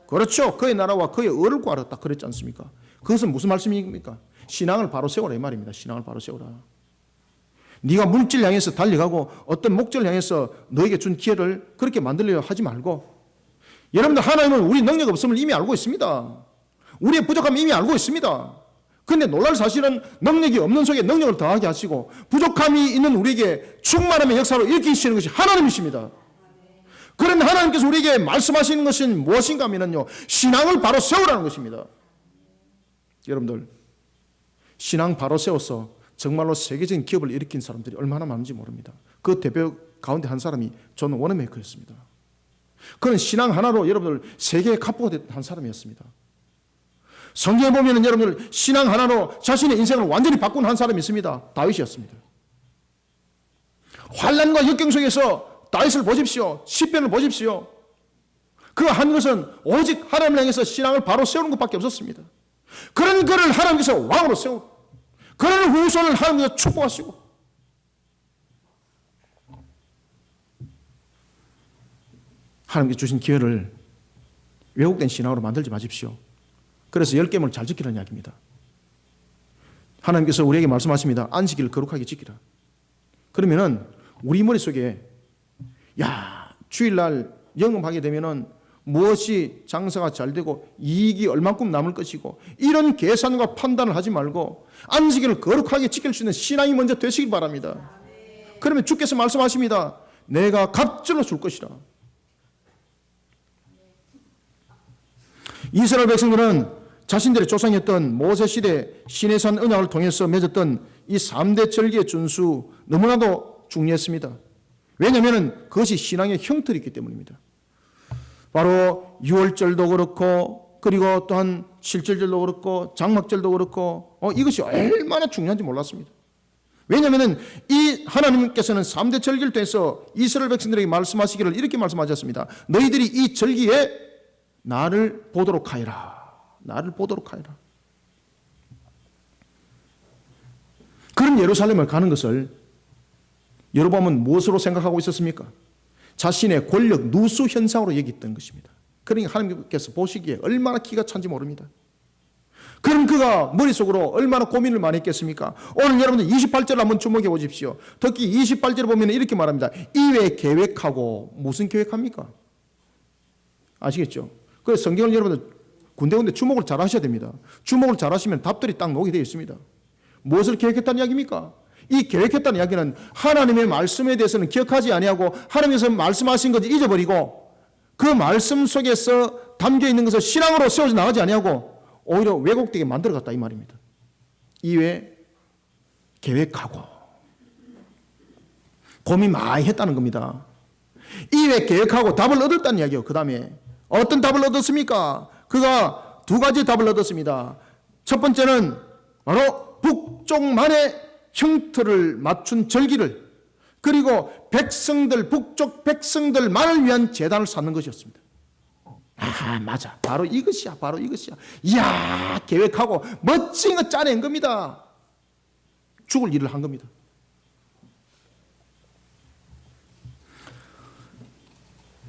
그렇죠, 그의 나라와 그의 의를 구하라 딱 그랬지 않습니까? 그것은 무슨 말씀입니까? 신앙을 바로 세우라 이 말입니다. 신앙을 바로 세우라. 네가 물질 향해서 달려가고 어떤 목적을 향해서 너에게 준 기회를 그렇게 만들려 하지 말고, 여러분들 하나님은 우리 능력 없음을 이미 알고 있습니다. 우리의 부족함을 이미 알고 있습니다. 그런데 놀랄 사실은 능력이 없는 속에 능력을 더하게 하시고 부족함이 있는 우리에게 충만함의 역사로 일으키시는 것이 하나님이십니다. 그런데 하나님께서 우리에게 말씀하시는 것은 무엇인가 하면요, 신앙을 바로 세우라는 것입니다. 여러분들, 신앙 바로 세워서 정말로 세계적인 기업을 일으킨 사람들이 얼마나 많은지 모릅니다. 그 대표 가운데 한 사람이 존 워너메이커였습니다. 그는 신앙 하나로 여러분들 세계의 갑부가 한 사람이었습니다. 성경에 보면 여러분들 신앙 하나로 자신의 인생을 완전히 바꾼 한 사람이 있습니다. 다윗이었습니다. 환난과 역경 속에서 다윗을 보십시오. 시편을 보십시오. 그 한 것은 오직 하나님을 향해서 신앙을 바로 세우는 것밖에 없었습니다. 그런 그를 하나님께서 왕으로 세우고 그런 후손을 하나님께서 축복하시고, 하나님께 주신 기회를 왜곡된 신앙으로 만들지 마십시오. 그래서 10계명을 잘 지키라는 이야기입니다. 하나님께서 우리에게 말씀하십니다. 안식일을 거룩하게 지키라. 그러면은 우리 머릿속에 야, 주일날 영업하게 되면은 무엇이 장사가 잘 되고 이익이 얼만큼 남을 것이고 이런 계산과 판단을 하지 말고 안식일을 거룩하게 지킬 수 있는 신앙이 먼저 되시길 바랍니다. 그러면 주께서 말씀하십니다. 내가 갑절로 줄 것이라. 이스라엘 백성들은 자신들의 조상이었던 모세시대 시내산 언약을 통해서 맺었던 이 3대 절기의 준수 너무나도 중요했습니다. 왜냐하면 그것이 신앙의 형틀이기 때문입니다. 바로 6월절도 그렇고 그리고 또한 7절절도 그렇고 장막절도 그렇고 이것이 얼마나 중요한지 몰랐습니다. 왜냐하면 이 하나님께서는 3대 절기를 통해서 이스라엘 백성들에게 말씀하시기를 이렇게 말씀하셨습니다. 너희들이 이 절기에 나를 보도록 하여라. 나를 보도록 하여라. 그런 예루살렘을 가는 것을 여로보암은 무엇으로 생각하고 있었습니까? 자신의 권력 누수 현상으로 여겼던 것입니다. 그러니까 하나님께서 보시기에 얼마나 기가 찬지 모릅니다. 그럼 그가 머릿속으로 얼마나 고민을 많이 했겠습니까? 오늘 여러분들 28절을 한번 주목해 보십시오. 특히 28절을 보면 이렇게 말합니다. 이외에 계획하고, 무슨 계획합니까? 아시겠죠? 그래서 성경을 여러분들 군데군데 주목을 잘 하셔야 됩니다. 주목을 잘 하시면 답들이 딱 나오게 되어 있습니다. 무엇을 계획했다는 이야기입니까? 이 계획했다는 이야기는 하나님의 말씀에 대해서는 기억하지 아니하고 하나님께서 말씀하신 것을 잊어버리고 그 말씀 속에서 담겨 있는 것을 신앙으로 세워져 나가지 아니하고 오히려 왜곡되게 만들어갔다 이 말입니다. 이외에 계획하고 고민 많이 했다는 겁니다. 이외에 계획하고 답을 얻었다는 이야기예요. 그 다음에 어떤 답을 얻었습니까? 그가 두 가지 답을 얻었습니다. 첫 번째는 바로 북쪽만의 형틀을 맞춘 절기를, 그리고 북쪽 백성들만을 위한 제단을 쌓는 것이었습니다. 아, 맞아. 바로 이것이야. 바로 이것이야. 이야, 계획하고 멋진 거 짜낸 겁니다. 죽을 일을 한 겁니다.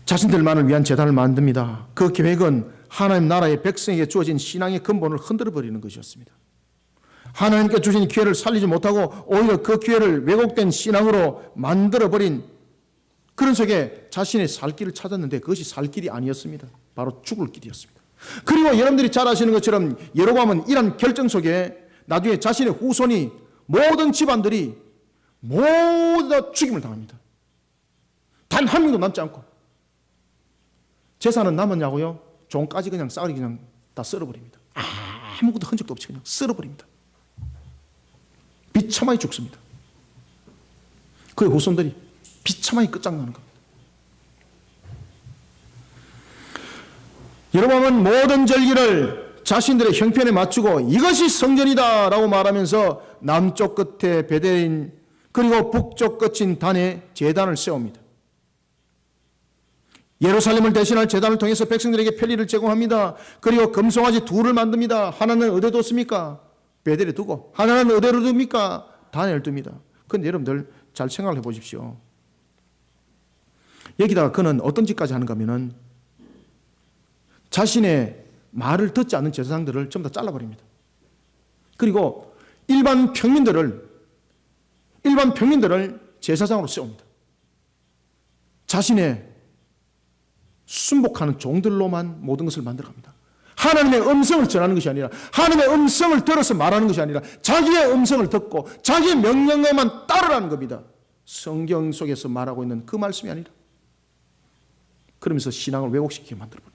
자신들만을 위한 제단을 만듭니다. 그 계획은 하나님 나라의 백성에게 주어진 신앙의 근본을 흔들어 버리는 것이었습니다. 하나님께 주신 기회를 살리지 못하고 오히려 그 기회를 왜곡된 신앙으로 만들어버린 그런 속에 자신의 살 길을 찾았는데 그것이 살 길이 아니었습니다. 바로 죽을 길이었습니다. 그리고 여러분들이 잘 아시는 것처럼 여로보암은 이런 결정 속에 나중에 자신의 후손이 모든 집안들이 모두 다 죽임을 당합니다. 단 한 명도 남지 않고. 재산은 남았냐고요? 종까지 그냥 싸그리 그냥 다 썰어버립니다. 아무것도 흔적도 없이 그냥 썰어버립니다. 비참하게 죽습니다. 그의 후손들이 비참하게 끝장나는 겁니다. 여로보암은 모든 절기를 자신들의 형편에 맞추고 이것이 성전이다 라고 말하면서 남쪽 끝에 베델인 그리고 북쪽 끝인 단에 제단을 세웁니다. 예루살렘을 대신할 제단을 통해서 백성들에게 편리를 제공합니다. 그리고 금송아지 둘을 만듭니다. 하나는 어디에 뒀습니까? 베델에 두고, 하나는 어디로 둡니까? 단에 둡니다. 그런데 여러분들 잘 생각을 해보십시오. 여기다가 그는 어떤 짓까지 하는가 하면은 자신의 말을 듣지 않는 제사장들을 전부 다 잘라버립니다. 그리고 일반 평민들을 제사장으로 세웁니다. 자신의 순복하는 종들로만 모든 것을 만들어갑니다. 하나님의 음성을 전하는 것이 아니라, 하나님의 음성을 들어서 말하는 것이 아니라 자기의 음성을 듣고 자기의 명령에만 따르라는 겁니다. 성경 속에서 말하고 있는 그 말씀이 아니라. 그러면서 신앙을 왜곡시키게 만들어버려요.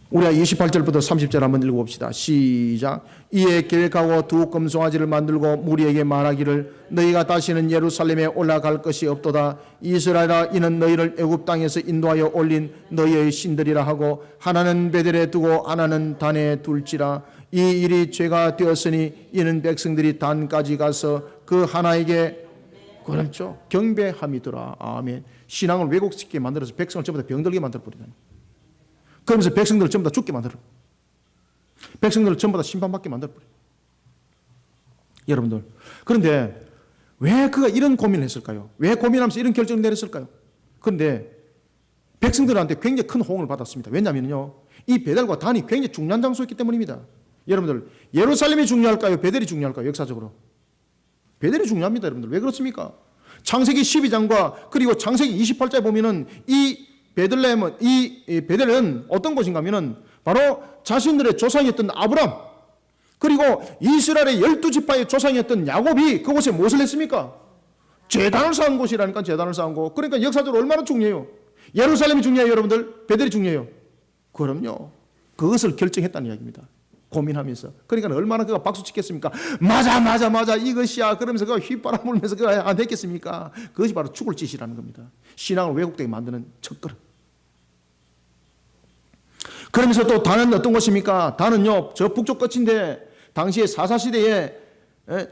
우리가 28절부터 30절 한번 읽어봅시다. 시작. 이에 계획하고 두 금송아지를 만들고 무리에게 말하기를 너희가 다시는 예루살렘에 올라갈 것이 없도다. 이스라엘아, 이는 너희를 애굽 땅에서 인도하여 올린 너희의 신들이라 하고 하나는 베델에 두고 하나는 단에 둘지라. 이 일이 죄가 되었으니 이는 백성들이 단까지 가서 그 하나에게 그렇죠, 경배함이더라. 아멘. 신앙을 왜곡시키게 만들어서 백성을 전부 다 병들게 만들어버리다니. 그러면서 백성들을 전부 다 죽게 만들어. 백성들을 전부 다 심판받게 만들어버려. 여러분들, 그런데 왜 그가 이런 고민을 했을까요? 왜 고민하면서 이런 결정을 내렸을까요? 그런데 백성들한테 굉장히 큰 호응을 받았습니다. 왜냐하면요, 이 베델과 단이 굉장히 중요한 장소였기 때문입니다. 여러분들, 예루살렘이 중요할까요? 베델이 중요할까요? 역사적으로 베델이 중요합니다. 여러분들, 왜 그렇습니까? 창세기 12장과 그리고 창세기 28장에 보면은 이 베델은 어떤 곳인가 하면은 바로 자신들의 조상이었던 아브람, 그리고 이스라엘의 12지파의 조상이었던 야곱이 그곳에 무엇을 했습니까? 제단을 쌓은 곳이라니까. 제단을 쌓은 곳. 그러니까 역사적으로 얼마나 중요해요. 예루살렘이 중요해요. 여러분들, 베델이 중요해요. 그럼요. 그것을 결정했다는 이야기입니다. 고민하면서. 그러니까 얼마나 그가 박수 치겠습니까? 맞아 이것이야. 그러면서 그가 휘바람 불면서 그가 안 했겠습니까? 그것이 바로 죽을 짓이라는 겁니다. 신앙을 왜곡되게 만드는 첫걸음. 그러면서 또 단은 어떤 곳입니까? 단은요, 저 북쪽 끝인데 당시에 사사시대에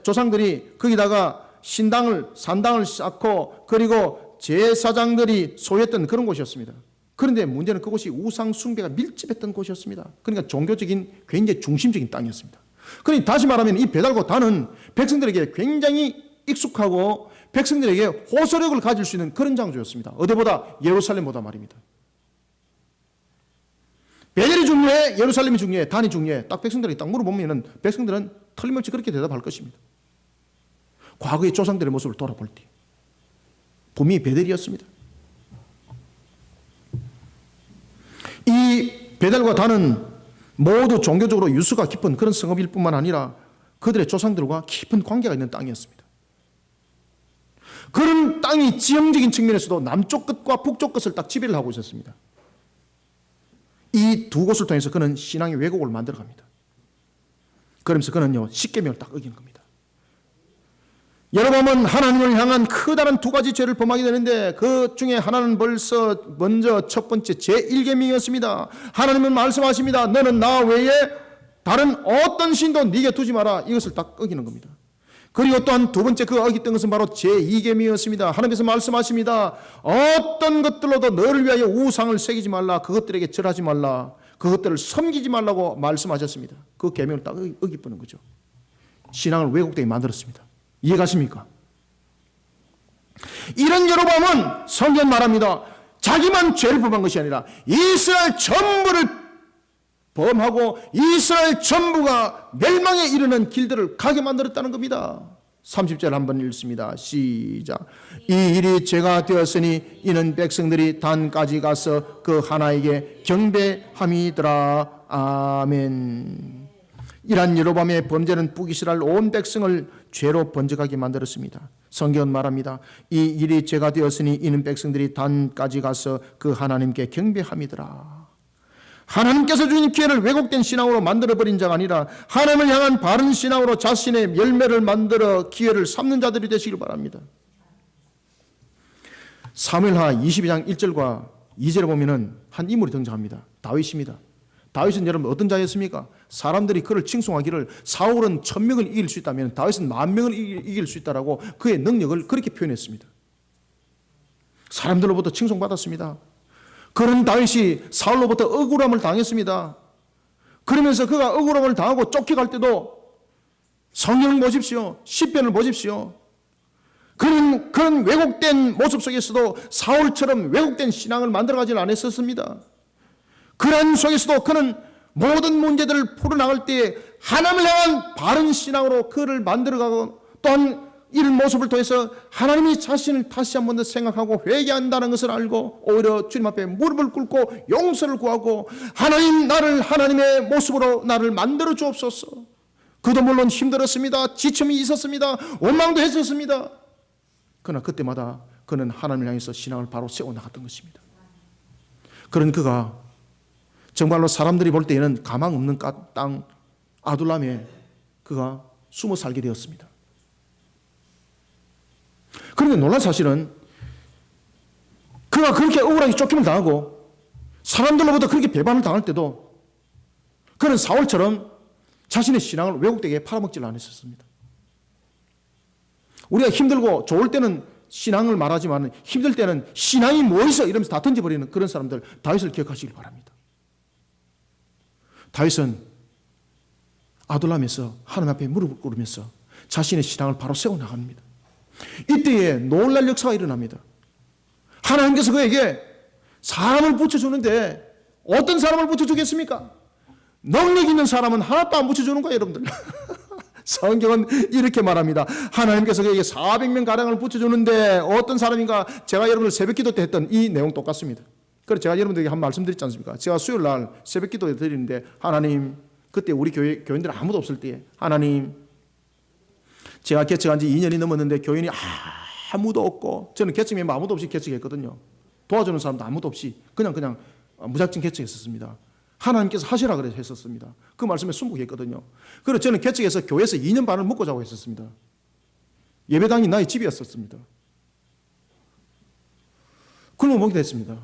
조상들이 거기다가 산당을 쌓고 그리고 제사장들이 소유했던 그런 곳이었습니다. 그런데 문제는 그곳이 우상 숭배가 밀집했던 곳이었습니다. 그러니까 종교적인 굉장히 중심적인 땅이었습니다. 그러니 다시 말하면 이 베달과 단은 백성들에게 굉장히 익숙하고 백성들에게 호소력을 가질 수 있는 그런 장소였습니다. 어디보다? 예루살렘보다 말입니다. 베델이 중요해? 예루살렘이 중요해? 단이 중요해? 딱 백성들에게 딱 물어보면 백성들은 틀림없이 그렇게 대답할 것입니다. 과거의 조상들의 모습을 돌아볼 때 분명히 베델이었습니다. 이 베델과 단은 모두 종교적으로 유수가 깊은 그런 성읍일 뿐만 아니라 그들의 조상들과 깊은 관계가 있는 땅이었습니다. 그런 땅이 지형적인 측면에서도 남쪽 끝과 북쪽 끝을 딱 지배를 하고 있었습니다. 이 두 곳을 통해서 그는 신앙의 왜곡을 만들어갑니다. 그러면서 그는요 십계명을 딱 어기는 겁니다. 여러분은 하나님을 향한 커다란 두 가지 죄를 범하게 되는데 그 중에 하나는 먼저 첫 번째 제1계명이었습니다. 하나님은 말씀하십니다. 너는 나 외에 다른 어떤 신도 네게 두지 마라. 이것을 딱 어기는 겁니다. 그리고 또한 두 번째 그 어겼던 것은 바로 제2계명이었습니다. 하나님께서 말씀하십니다. 어떤 것들로도 너를 위하여 우상을 새기지 말라. 그것들에게 절하지 말라. 그것들을 섬기지 말라고 말씀하셨습니다. 그 계명을 딱 어기버는 거죠. 신앙을 왜곡되게 만들었습니다. 이해가십니까? 이런 여로보암은 성경 말합니다. 자기만 죄를 범한 것이 아니라 이스라엘 전부를 범하고 이스라엘 전부가 멸망에 이르는 길들을 가게 만들었다는 겁니다. 30절 한번 읽습니다. 시작. 이 일이 죄가 되었으니 이는 백성들이 단까지 가서 그 하나에게 경배함이더라. 아멘. 이러한 여로보암의 범죄는 북이스라엘 온 백성을 죄로 번져가게 만들었습니다. 성경은 말합니다. 이 일이 죄가 되었으니 이는 백성들이 단까지 가서 그 하나님께 경배함이더라. 하나님께서 주신 기회를 왜곡된 신앙으로 만들어버린 자가 아니라 하나님을 향한 바른 신앙으로 자신의 열매를 만들어 기회를 삼는 자들이 되시길 바랍니다. 사무엘하 22장 1절과 2절에 보면 한 인물이 등장합니다. 다윗입니다. 다윗은 여러분 어떤 자였습니까? 사람들이 그를 칭송하기를 사울은 1000명을 이길 수 있다면 다윗은 10,000명을 이길 수 있다라고 그의 능력을 그렇게 표현했습니다. 사람들로부터 칭송받았습니다. 그런 다윗이 사울로부터 억울함을 당했습니다. 그러면서 그가 억울함을 당하고 쫓겨갈 때도 성경을 보십시오. 시편을 보십시오. 그런 왜곡된 모습 속에서도 사울처럼 왜곡된 신앙을 만들어가지는 않았었습니다. 그런 속에서도 그는 모든 문제들을 풀어나갈 때 하나님을 향한 바른 신앙으로 그를 만들어가고 또한 이런 모습을 통해서 하나님이 자신을 다시 한 번 더 생각하고 회개한다는 것을 알고 오히려 주님 앞에 무릎을 꿇고 용서를 구하고 하나님 나를 하나님의 모습으로 나를 만들어 주옵소서. 그도 물론 힘들었습니다. 지침이 있었습니다. 원망도 했었습니다. 그러나 그때마다 그는 하나님을 향해서 신앙을 바로 세워나갔던 것입니다. 그런 그가 정말로 사람들이 볼 때에는 가망 없는 땅 아둘람에 그가 숨어 살게 되었습니다. 그런데 놀란 사실은 그가 그렇게 억울하게 쫓김을 당하고 사람들로부터 그렇게 배반을 당할 때도 그는 사울처럼 자신의 신앙을 왜곡되게 팔아먹지를 않았었습니다. 우리가 힘들고 좋을 때는 신앙을 말하지만 힘들 때는 신앙이 뭐있어 이러면서 다 던져버리는 그런 사람들 다윗을 기억하시길 바랍니다. 다윗은 아둘람에서 하나님 앞에 무릎을 꿇으면서 자신의 신앙을 바로 세워나갑니다. 이때에 놀랄 역사가 일어납니다. 하나님께서 그에게 사람을 붙여주는데 어떤 사람을 붙여주겠습니까? 능력 있는 사람은 하나도 안 붙여주는 거예요, 여러분들. 성경은 이렇게 말합니다. 하나님께서 그에게 400명 가량을 붙여주는데 어떤 사람인가? 제가 여러분들 새벽기도 때 했던 이 내용 똑같습니다. 그래서 제가 여러분들에게 한 말씀 드렸지 않습니까? 제가 수요일 날 새벽기도 드리는데 하나님, 그때 우리 교인들 아무도 없을 때 하나님, 제가 개척한 지 2년이 넘었는데 교인이 아무도 없고 저는 개척에 아무도 없이 개척했거든요. 도와주는 사람도 아무도 없이 그냥 무작정 개척했었습니다. 하나님께서 하시라 그래서 했었습니다. 그 말씀에 순복했거든요. 그래서 저는 개척해서 교회에서 2년 반을 묵고 자고 했었습니다. 예배당이 나의 집이었었습니다. 그걸 먹게 됐습니다.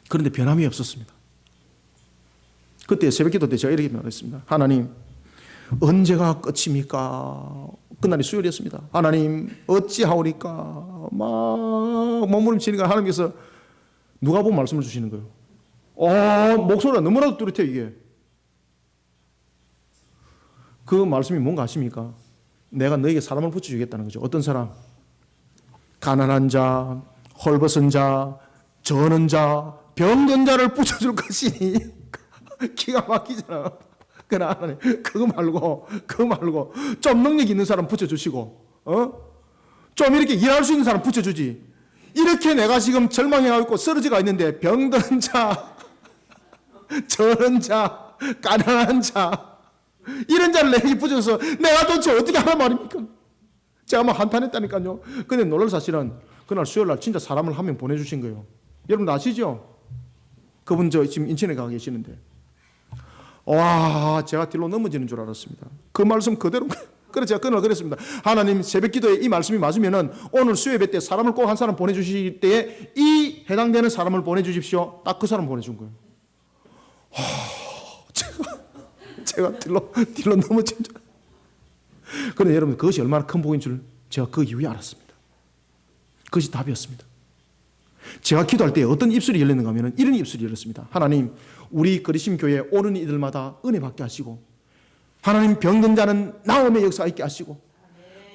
그런데 변함이 없었습니다. 그때 새벽기도 때 제가 이렇게 말했습니다. 하나님, 언제가 끝입니까? 그날이 수요일이었습니다. 하나님 어찌하오리까? 막 몸부림치니까 하나님께서 누가복음 말씀을 주시는 거예요. 목소리가 너무나도 뚜렷해요. 이게 그 말씀이 뭔가 아십니까? 내가 너에게 사람을 붙여주겠다는 거죠. 어떤 사람? 가난한 자, 헐벗은 자, 저는 자, 병든 자를 붙여줄 것이니. 기가 막히잖아. 그러나 하나님 그거 말고 좀 능력 있는 사람 붙여주시고, 좀 이렇게 일할 수 있는 사람 붙여주지. 이렇게 내가 지금 절망해가지고 쓰러지가 있는데 병든 자, 저는 자, 가난한 자, 이런 자를 내게 붙여서 내가 도대체 어떻게 하란 말입니까? 제가 막 한탄했다니까요. 근데 놀랄 사실은 그날 수요일날 진짜 사람을 한 명 보내주신 거예요. 여러분 아시죠? 그분 저 지금 인천에 가 계시는데, 와, 제가 뒤로 넘어지는 줄 알았습니다. 그 말씀 그대로. 그래서 제가 그날 그랬습니다. 하나님 새벽 기도에 이 말씀이 맞으면은 오늘 수요예배 때 사람을 꼭 한 사람 보내주실 때에 이 해당되는 사람을 보내주십시오. 딱 그 사람 보내준 거예요. 제가 뒤로 넘어진 줄. 그런데 여러분 그것이 얼마나 큰 복인 줄 제가 그 이후에 알았습니다. 그것이 답이었습니다. 제가 기도할 때 어떤 입술이 열렸는가 하면 이런 입술이 열렸습니다. 하나님, 우리 그리심 교회에 오는 이들마다 은혜 받게 하시고, 하나님 병든 자는 나음의 역사 있게 하시고,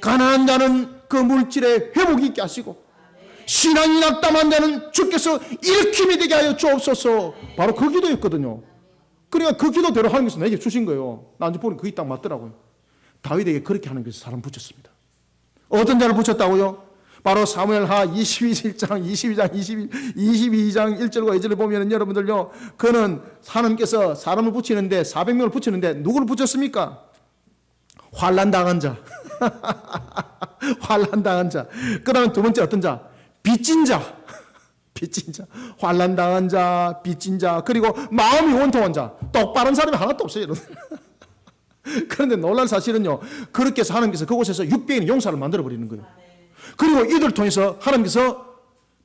가난한 자는 그 물질의 회복이 있게 하시고, 신앙이 낙담한 자는 주께서 일으킴이 되게 하여 주옵소서. 바로 그 기도였거든요. 그러니까 그 기도대로 하나님께서 내게 주신 거예요. 나중에 보니 그게 딱 맞더라고요. 다윗에게 그렇게 하나님께서 사람 붙였습니다. 어떤 자를 붙였다고요? 바로 사무엘하 22장 1절과 2절을 보면 여러분들요, 그는 하나님께서 사람을 붙이는데 400명을 붙이는데 누구를 붙였습니까? 환난 당한 자. 환난 당한 자. 그다음에 두 번째 어떤 자? 빚진 자. 빚진 자. 환난 당한 자, 빚진 자, 그리고 마음이 원통한 자. 똑바른 사람이 하나도 없어요, 여러분. 그런데 놀랄 사실은요, 그렇게 해서 하나님께서 그곳에서 600인의 용사를 만들어 버리는 거예요. 그리고 이들 통해서 하나님께서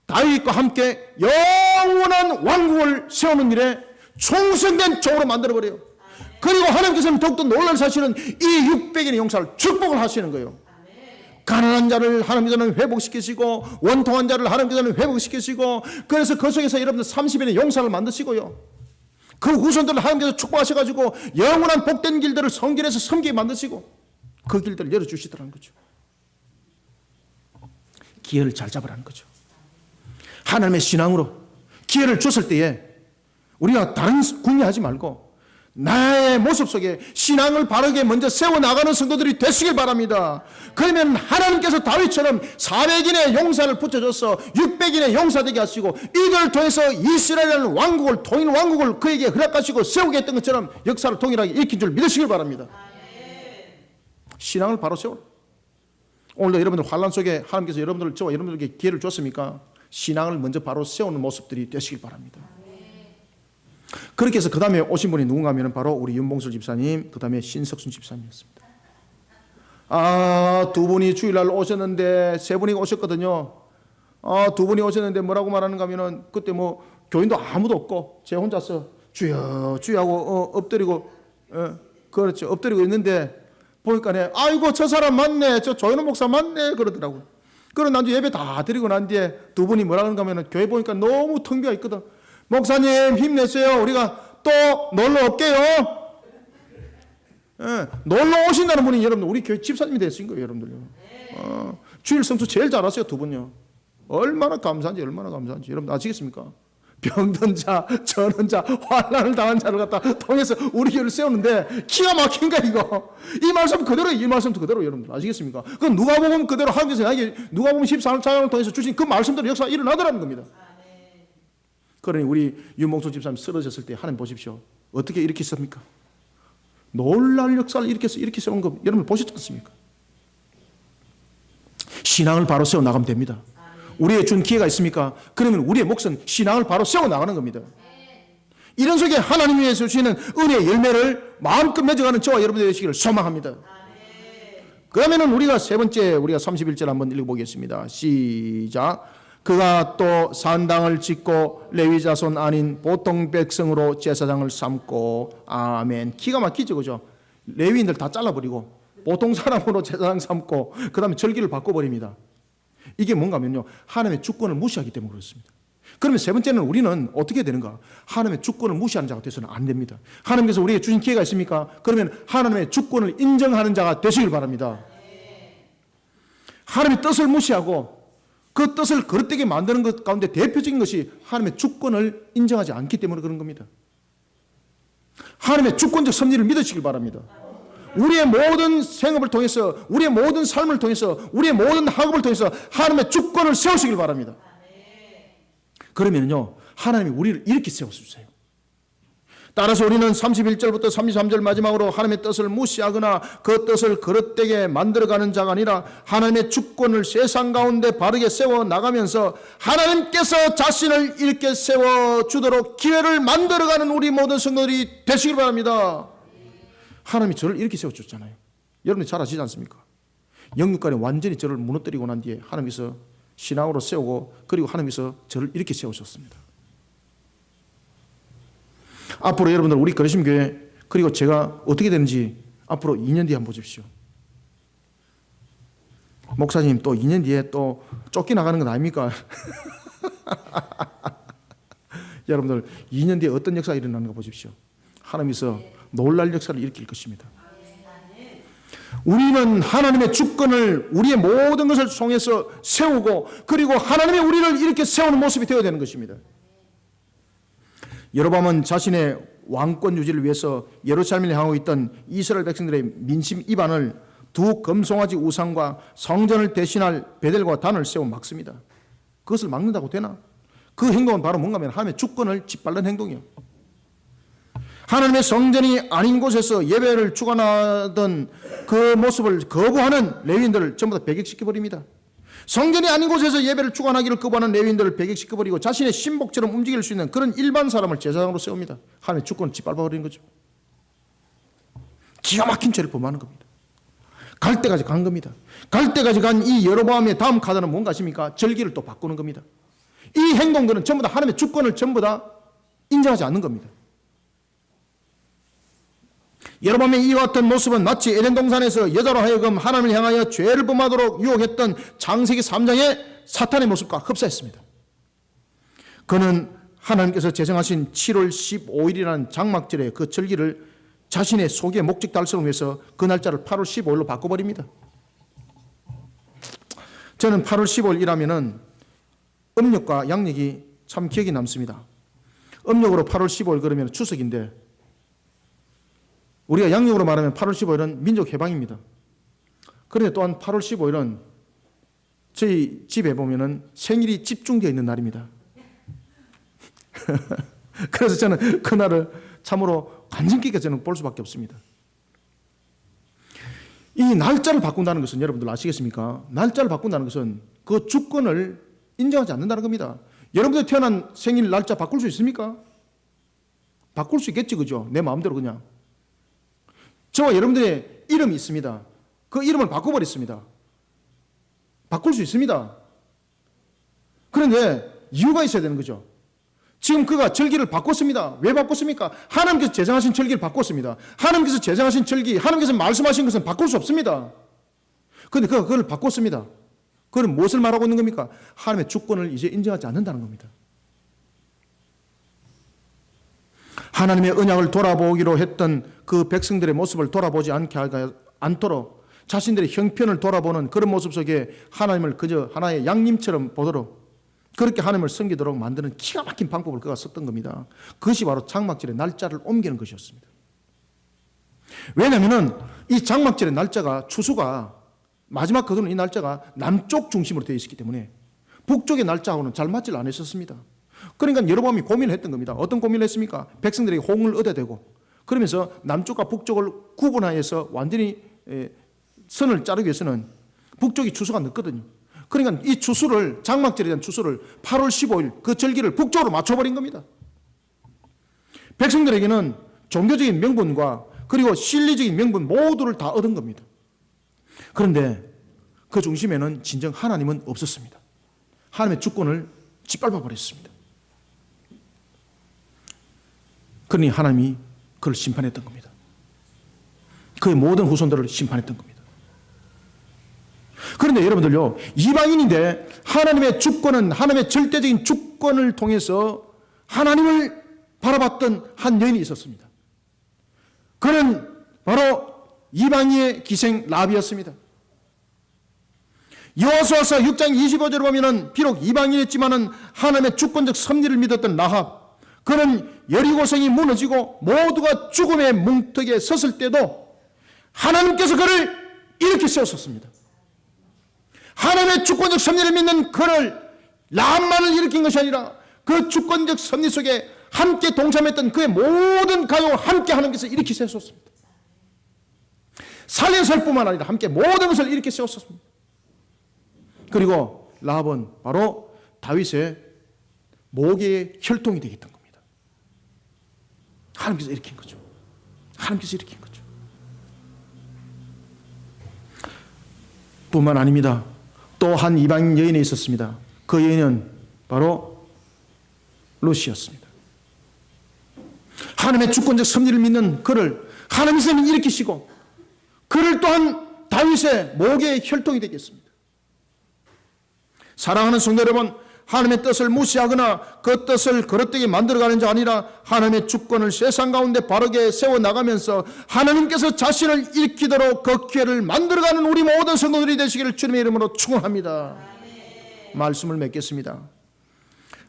다윗과 함께 영원한 왕국을 세우는 일에 충성된 종으로 만들어 버려요. 그리고 하나님께서는 더욱더 놀랄 사실은 이 600인의 용사를 축복을 하시는 거예요. 가난한 자를 하나님께서는 회복시키시고, 원통한 자를 하나님께서는 회복시키시고, 그래서 그 속에서 여러분들 30인의 용사를 만드시고요, 그 후손들을 하나님께서 축복하셔가지고 영원한 복된 길들을 성전에서 섬기게 만드시고 그 길들을 열어주시더라는 거죠. 기회를 잘 잡으라는 거죠. 하나님의 신앙으로 기회를 줬을 때에 우리가 다른 궁리하지 말고 나의 모습 속에 신앙을 바르게 먼저 세워나가는 성도들이 되시길 바랍니다. 그러면 하나님께서 다윗처럼 400인의 용사를 붙여줘서 600인의 용사 되게 하시고, 이들을 통해서 이스라엘이라는 왕국을, 통일 왕국을 그에게 허락하시고 세우게 했던 것처럼 역사를 동일하게 일으킨 줄 믿으시길 바랍니다. 신앙을 바로 세워. 오늘도 여러분들 환난 속에 하나님께서 저와 여러분들에게 기회를 줬습니까? 신앙을 먼저 바로 세우는 모습들이 되시길 바랍니다. 그렇게 해서 그 다음에 오신 분이 누군가 하면 바로 우리 윤봉술 집사님, 그 다음에 신석순 집사님이었습니다. 두 분이 주일날 오셨는데, 세 분이 오셨거든요. 두 분이 오셨는데 뭐라고 말하는가 하면은, 그때 뭐 교인도 아무도 없고 제 혼자서 주여 주여 하고 엎드리고, 그렇죠, 엎드리고 있는데 보니까 아이고 저 사람 맞네, 저 조현우 목사 맞네 그러더라고요. 그러고 난 뒤에 예배 다 드리고 난 뒤에 두 분이 뭐라 그러는가 하면은, 교회 보니까 너무 텅 비어 있거든. 목사님 힘내세요, 우리가 또 놀러 올게요. 놀러 오신다는 분이 여러분 우리 교회 집사님이 되신 거예요, 여러분들요. 주일 성수 제일 잘하세요, 두 분요. 얼마나 감사한지 여러분 아시겠습니까? 병든 자, 저는 자, 환난을 당한 자를 갖다 통해서 우리 교회를 세우는데 기가 막힌 거야 이거. 이 말씀 그대로, 이 말씀도 그대로 여러분들 아시겠습니까? 그 누가복음 그대로 하나님께서 나에게 누가복음 14장을 통해서 주신 그 말씀대로 역사가 일어나더라는 겁니다. 그러니 우리 윤봉수 집사님 쓰러졌을 때 하나님 보십시오. 어떻게 이렇게 씁니까? 놀랄 역사를 이렇게 세우는 거 여러분 보셨지 않습니까? 신앙을 바로 세워 나가면 됩니다. 우리의 준 기회가 있습니까? 그러면 우리의 몫은 신앙을 바로 세워 나가는 겁니다. 이런 속에 하나님이 위해서 주시는 은혜의 열매를 마음껏 맺어가는 저와 여러분들이 되시기를 소망합니다. 그러면은 우리가 세 번째, 우리가 31절 한번 읽어보겠습니다. 시작. 그가 또 산당을 짓고 레위 자손 아닌 보통 백성으로 제사장을 삼고. 아멘. 기가 막히죠, 그죠? 레위인들 다 잘라버리고 보통 사람으로 제사장 삼고 그 다음에 절기를 바꿔버립니다. 이게 뭔가 하면요, 하나님의 주권을 무시하기 때문에 그렇습니다. 그러면 세 번째는 우리는 어떻게 되는가? 하나님의 주권을 무시하는 자가 되서는 안 됩니다. 하나님께서 우리에게 주신 기회가 있습니까? 그러면 하나님의 주권을 인정하는 자가 되시길 바랍니다. 하나님의 뜻을 무시하고 그 뜻을 그릇되게 만드는 것 가운데 대표적인 것이 하나님의 주권을 인정하지 않기 때문에 그런 겁니다. 하나님의 주권적 섭리를 믿으시길 바랍니다. 우리의 모든 생업을 통해서, 우리의 모든 삶을 통해서, 우리의 모든 학업을 통해서 하나님의 주권을 세우시길 바랍니다. 그러면요, 하나님이 우리를 이렇게 세워주세요. 따라서 우리는 31절부터 33절 마지막으로 하나님의 뜻을 무시하거나 그 뜻을 그릇되게 만들어가는 자가 아니라 하나님의 주권을 세상 가운데 바르게 세워나가면서 하나님께서 자신을 이렇게 세워주도록 기회를 만들어가는 우리 모든 성도들이 되시길 바랍니다. 하나님이 저를 이렇게 세워줬잖아요. 여러분이 잘 아시지 않습니까? 영육간에 완전히 저를 무너뜨리고 난 뒤에 하나님께서 신앙으로 세우고 그리고 하나님께서 저를 이렇게 세우셨습니다. 앞으로 여러분들 우리 거리심교회 그리고 제가 어떻게 되는지 앞으로 2년 뒤에 한번 보십시오. 목사님 또 2년 뒤에 또 쫓겨나가는 건 아닙니까? 여러분들 2년 뒤에 어떤 역사가 일어나는가 보십시오. 하나님께서 놀랄 역사를 일으킬 것입니다. 우리는 하나님의 주권을 우리의 모든 것을 통해서 세우고 그리고 하나님이 우리를 이렇게 세우는 모습이 되어야 되는 것입니다. 여로보암은 자신의 왕권 유지를 위해서 예루살렘을 향하고 있던 이스라엘 백성들의 민심 이반을 두 금송아지 우상과 성전을 대신할 베델과 단을 세워 막습니다. 그것을 막는다고 되나? 그 행동은 바로 뭔가 하면 하나님의 주권을 짓밟는 행동이에요. 하나님의 성전이 아닌 곳에서 예배를 주관하던 그 모습을 거부하는 레위인들을 전부 다 배격시켜버립니다. 성전이 아닌 곳에서 예배를 주관하기를 거부하는 레위인들을 배격시켜버리고 자신의 신복처럼 움직일 수 있는 그런 일반 사람을 제사장으로 세웁니다. 하나님의 주권을 짓밟아버리는 거죠. 기가 막힌 죄를 범하는 겁니다. 갈 때까지 간 겁니다. 갈 때까지 간 이 여로보암의 다음 카드는 뭔가 아십니까? 절기를 또 바꾸는 겁니다. 이 행동들은 전부 다 하나님의 주권을 전부 다 인정하지 않는 겁니다. 여로보암의 이와 같은 모습은 마치 에덴 동산에서 여자로 하여금 하나님을 향하여 죄를 범하도록 유혹했던 창세기 3장의 사탄의 모습과 흡사했습니다. 그는 하나님께서 제정하신 7월 15일이라는 장막절의 그 절기를 자신의 소기의 목적 달성을 위해서 그 날짜를 8월 15일로 바꿔버립니다. 저는 8월 15일이라면은 음력과 양력이 참 기억이 남습니다. 음력으로 8월 15일 그러면 추석인데 우리가 양력으로 말하면 8월 15일은 민족해방입니다. 그런데 또한 8월 15일은 저희 집에 보면은 생일이 집중되어 있는 날입니다. 그래서 저는 그날을 참으로 관심 깊게 저는 볼 수밖에 없습니다. 이 날짜를 바꾼다는 것은 여러분들 아시겠습니까? 날짜를 바꾼다는 것은 그 주권을 인정하지 않는다는 겁니다. 여러분들 태어난 생일 날짜 바꿀 수 있습니까? 바꿀 수 있겠지, 그죠? 내 마음대로 그냥. 저와 여러분들의 이름이 있습니다. 그 이름을 바꿔버렸습니다. 바꿀 수 있습니다. 그런데 이유가 있어야 되는 거죠. 지금 그가 절기를 바꿨습니다. 왜 바꿨습니까? 하나님께서 제정하신 절기를 바꿨습니다. 하나님께서 제정하신 절기, 하나님께서 말씀하신 것은 바꿀 수 없습니다. 그런데 그가 그걸 바꿨습니다. 그건 무엇을 말하고 있는 겁니까? 하나님의 주권을 이제 인정하지 않는다는 겁니다. 하나님의 언약을 돌아보기로 했던 그 백성들의 모습을 돌아보지 않도록 자신들의 형편을 돌아보는 그런 모습 속에 하나님을 그저 하나의 양님처럼 보도록 그렇게 하나님을 섬기도록 만드는 기가 막힌 방법을 그가 썼던 겁니다. 그것이 바로 장막절의 날짜를 옮기는 것이었습니다. 왜냐하면 이 장막절의 날짜가 추수가 마지막 거두는 이 날짜가 남쪽 중심으로 되어 있었기 때문에 북쪽의 날짜하고는 잘 맞질 않았었습니다. 그러니까 여로보암이 고민을 했던 겁니다. 어떤 고민을 했습니까? 백성들에게 호응을 얻어야 되고 그러면서 남쪽과 북쪽을 구분하여서 완전히 선을 자르기 위해서는 북쪽이 추수가 늦거든요. 그러니까 이 추수를 장막절에 대한 추수를 8월 15일 그 절기를 북쪽으로 맞춰버린 겁니다. 백성들에게는 종교적인 명분과 그리고 실리적인 명분 모두를 다 얻은 겁니다. 그런데 그 중심에는 진정 하나님은 없었습니다. 하나님의 주권을 짓밟아 버렸습니다. 그러니 하나님이 그를 심판했던 겁니다. 그의 모든 후손들을 심판했던 겁니다. 그런데 여러분들요, 이방인인데 하나님의 주권은, 하나님의 절대적인 주권을 통해서 하나님을 바라봤던 한 여인이 있었습니다. 그는 바로 이방인의 기생 라합이었습니다. 여호수아서 6장 25절을 보면은 비록 이방인이었지만은 하나님의 주권적 섭리를 믿었던 라합, 그는 여리고성이 무너지고 모두가 죽음의 문턱에 섰을 때도 하나님께서 그를 일으켜 세웠었습니다. 하나님의 주권적 섭리를 믿는 그를, 라합만을 일으킨 것이 아니라 그 주권적 섭리 속에 함께 동참했던 그의 모든 가족을 함께 하나님께서 일으켜 세웠습니다. 살려설 뿐만 아니라 함께 모든 것을 일으켜 세웠습니다. 그리고 라합은 바로 다윗의 모계의 혈통이 되겠던 겁니다. 하나님께서 일으킨 거죠. 하나님께서 일으킨 거죠. 뿐만 아닙니다. 또 한 이방인 여인이 있었습니다. 그 여인은 바로 룻이었습니다. 하나님의 주권적 섭리를 믿는 그를 하나님께서 일으키시고 그를 또한 다윗의 모계의 혈통이 되겠습니다. 사랑하는 성도 여러분, 하나님의 뜻을 무시하거나 그 뜻을 그릇되게 만들어가는 자 아니라 하나님의 주권을 세상 가운데 바르게 세워나가면서 하나님께서 자신을 일으키도록 그 기회를 만들어가는 우리 모든 성도들이 되시기를 주님의 이름으로 축원합니다. 말씀을 맺겠습니다.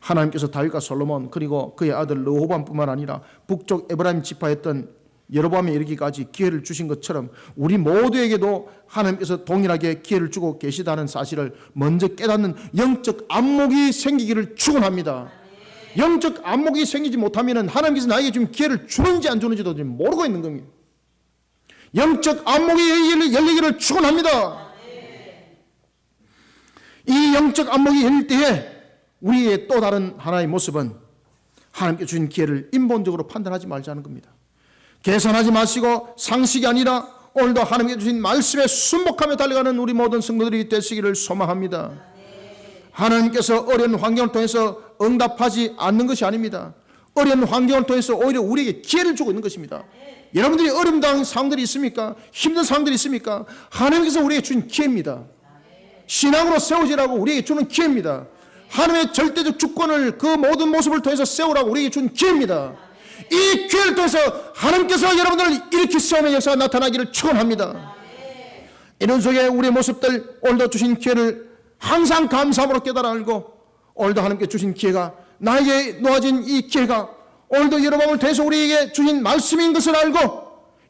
하나님께서 다윗과 솔로몬 그리고 그의 아들 르호보암뿐만 아니라 북쪽 에브라임 지파였던 여로보암에 이르기까지 기회를 주신 것처럼 우리 모두에게도 하나님께서 동일하게 기회를 주고 계시다는 사실을 먼저 깨닫는 영적 안목이 생기기를 축원합니다. 영적 안목이 생기지 못하면 하나님께서 나에게 좀 기회를 주는지 안 주는지도 모르고 있는 겁니다. 영적 안목이 열리기를 축원합니다. 이 영적 안목이 열릴 때에 우리의 또 다른 하나의 모습은 하나님께 주신 기회를 인본적으로 판단하지 말자는 겁니다. 계산하지 마시고 상식이 아니라 오늘도 하나님께 주신 말씀에 순복하며 달려가는 우리 모든 성도들이 되시기를 소망합니다. 하나님께서 어려운 환경을 통해서 응답하지 않는 것이 아닙니다. 어려운 환경을 통해서 오히려 우리에게 기회를 주고 있는 것입니다. 여러분들이 어려운 상황들이 있습니까? 힘든 상황들이 있습니까? 하나님께서 우리에게 주신 기회입니다. 신앙으로 세워지라고 우리에게 주는 기회입니다. 하나님의 절대적 주권을 그 모든 모습을 통해서 세우라고 우리에게 준 기회입니다. 이 기회를 통해서 하나님께서 여러분들을 일으키 세우는 역사가 나타나기를 축원합니다. 이런 속에 우리의 모습들 오늘도 주신 기회를 항상 감사함으로 깨달아 알고 오늘도 하나님께 주신 기회가 나에게 놓아진 이 기회가 오늘도 여러분을 통해서 우리에게 주신 말씀인 것을 알고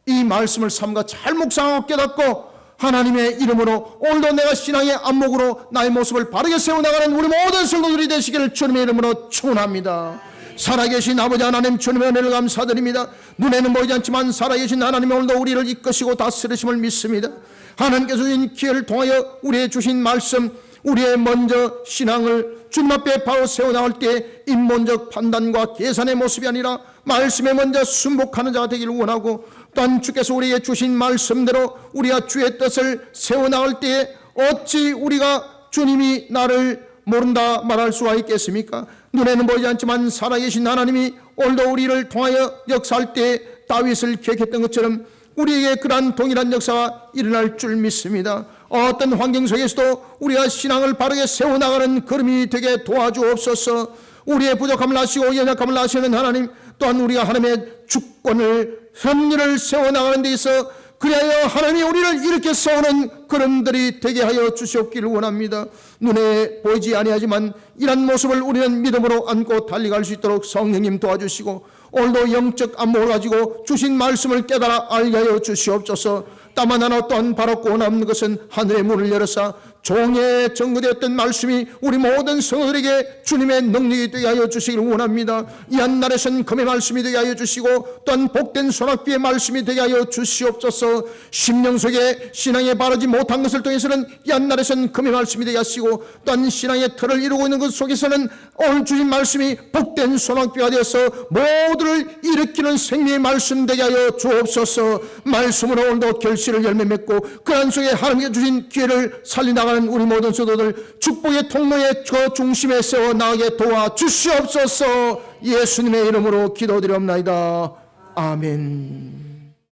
이 말씀을 삼가 잘 묵상하고 깨닫고 하나님의 이름으로 오늘도 내가 신앙의 안목으로 나의 모습을 바르게 세워나가는 우리 모든 성도들이 되시기를 주님의 이름으로 축원합니다. 살아계신 아버지 하나님, 주님의 은혜를 감사드립니다. 눈에는 보이지 않지만 살아계신 하나님, 오늘도 우리를 이끄시고 다스리심을 믿습니다. 하나님께서 주신 기회를 통하여 우리의 주신 말씀, 우리의 먼저 신앙을 주님 앞에 바로 세워나갈 때 인본적 판단과 계산의 모습이 아니라 말씀에 먼저 순복하는 자가 되기를 원하고, 또한 주께서 우리에게 주신 말씀대로 우리가 주의 뜻을 세워나갈 때에 어찌 우리가 주님이 나를 모른다 말할 수가 있겠습니까? 눈에는 보이지 않지만 살아계신 하나님이 오늘도 우리를 통하여 역사할 때 다윗을 기억했던 것처럼 우리에게 그러한 동일한 역사가 일어날 줄 믿습니다. 어떤 환경 속에서도 우리가 신앙을 바르게 세워나가는 걸음이 되게 도와주옵소서. 우리의 부족함을 아시고 연약함을 아시는 하나님, 또한 우리가 하나님의 주권을 섭리를 세워나가는 데 있어 그리하여 하나님이 우리를 이렇게 세우는 걸음들이 되게 하여 주시옵기를 원합니다. 눈에 보이지 아니하지만 이런 모습을 우리는 믿음으로 안고 달려갈 수 있도록 성령님 도와주시고 오늘도 영적 안목을 가지고 주신 말씀을 깨달아 알게 하여 주시옵소서. 다만 하나 또한 바라고 남는 것은 하늘의 문을 열어사 종에 증거되었던 말씀이 우리 모든 성도들에게 주님의 능력이 되게 하여 주시기를 원합니다. 이 한날에선 금의 말씀이 되게 하여 주시고 또한 복된 소낙비의 말씀이 되게 하여 주시옵소서. 심령 속에 신앙에 바르지 못한 것을 통해서는 이 한날에선 금의 말씀이 되게 하시고 또한 신앙의 틀을 이루고 있는 것 속에서는 오늘 주신 말씀이 복된 소낙비가 되어서 모두를 일으키는 생명의 말씀 되게 하여 주옵소서. 말씀으로 오늘도 결실을 열매 맺고 그 안속에 하나님께 주신 기회를 살려나가는 우리 모든 성도들 축복의 통로의 그 중심에 세워 나가게 도와주시옵소서. 예수님의 이름으로 기도드리옵나이다. 아멘.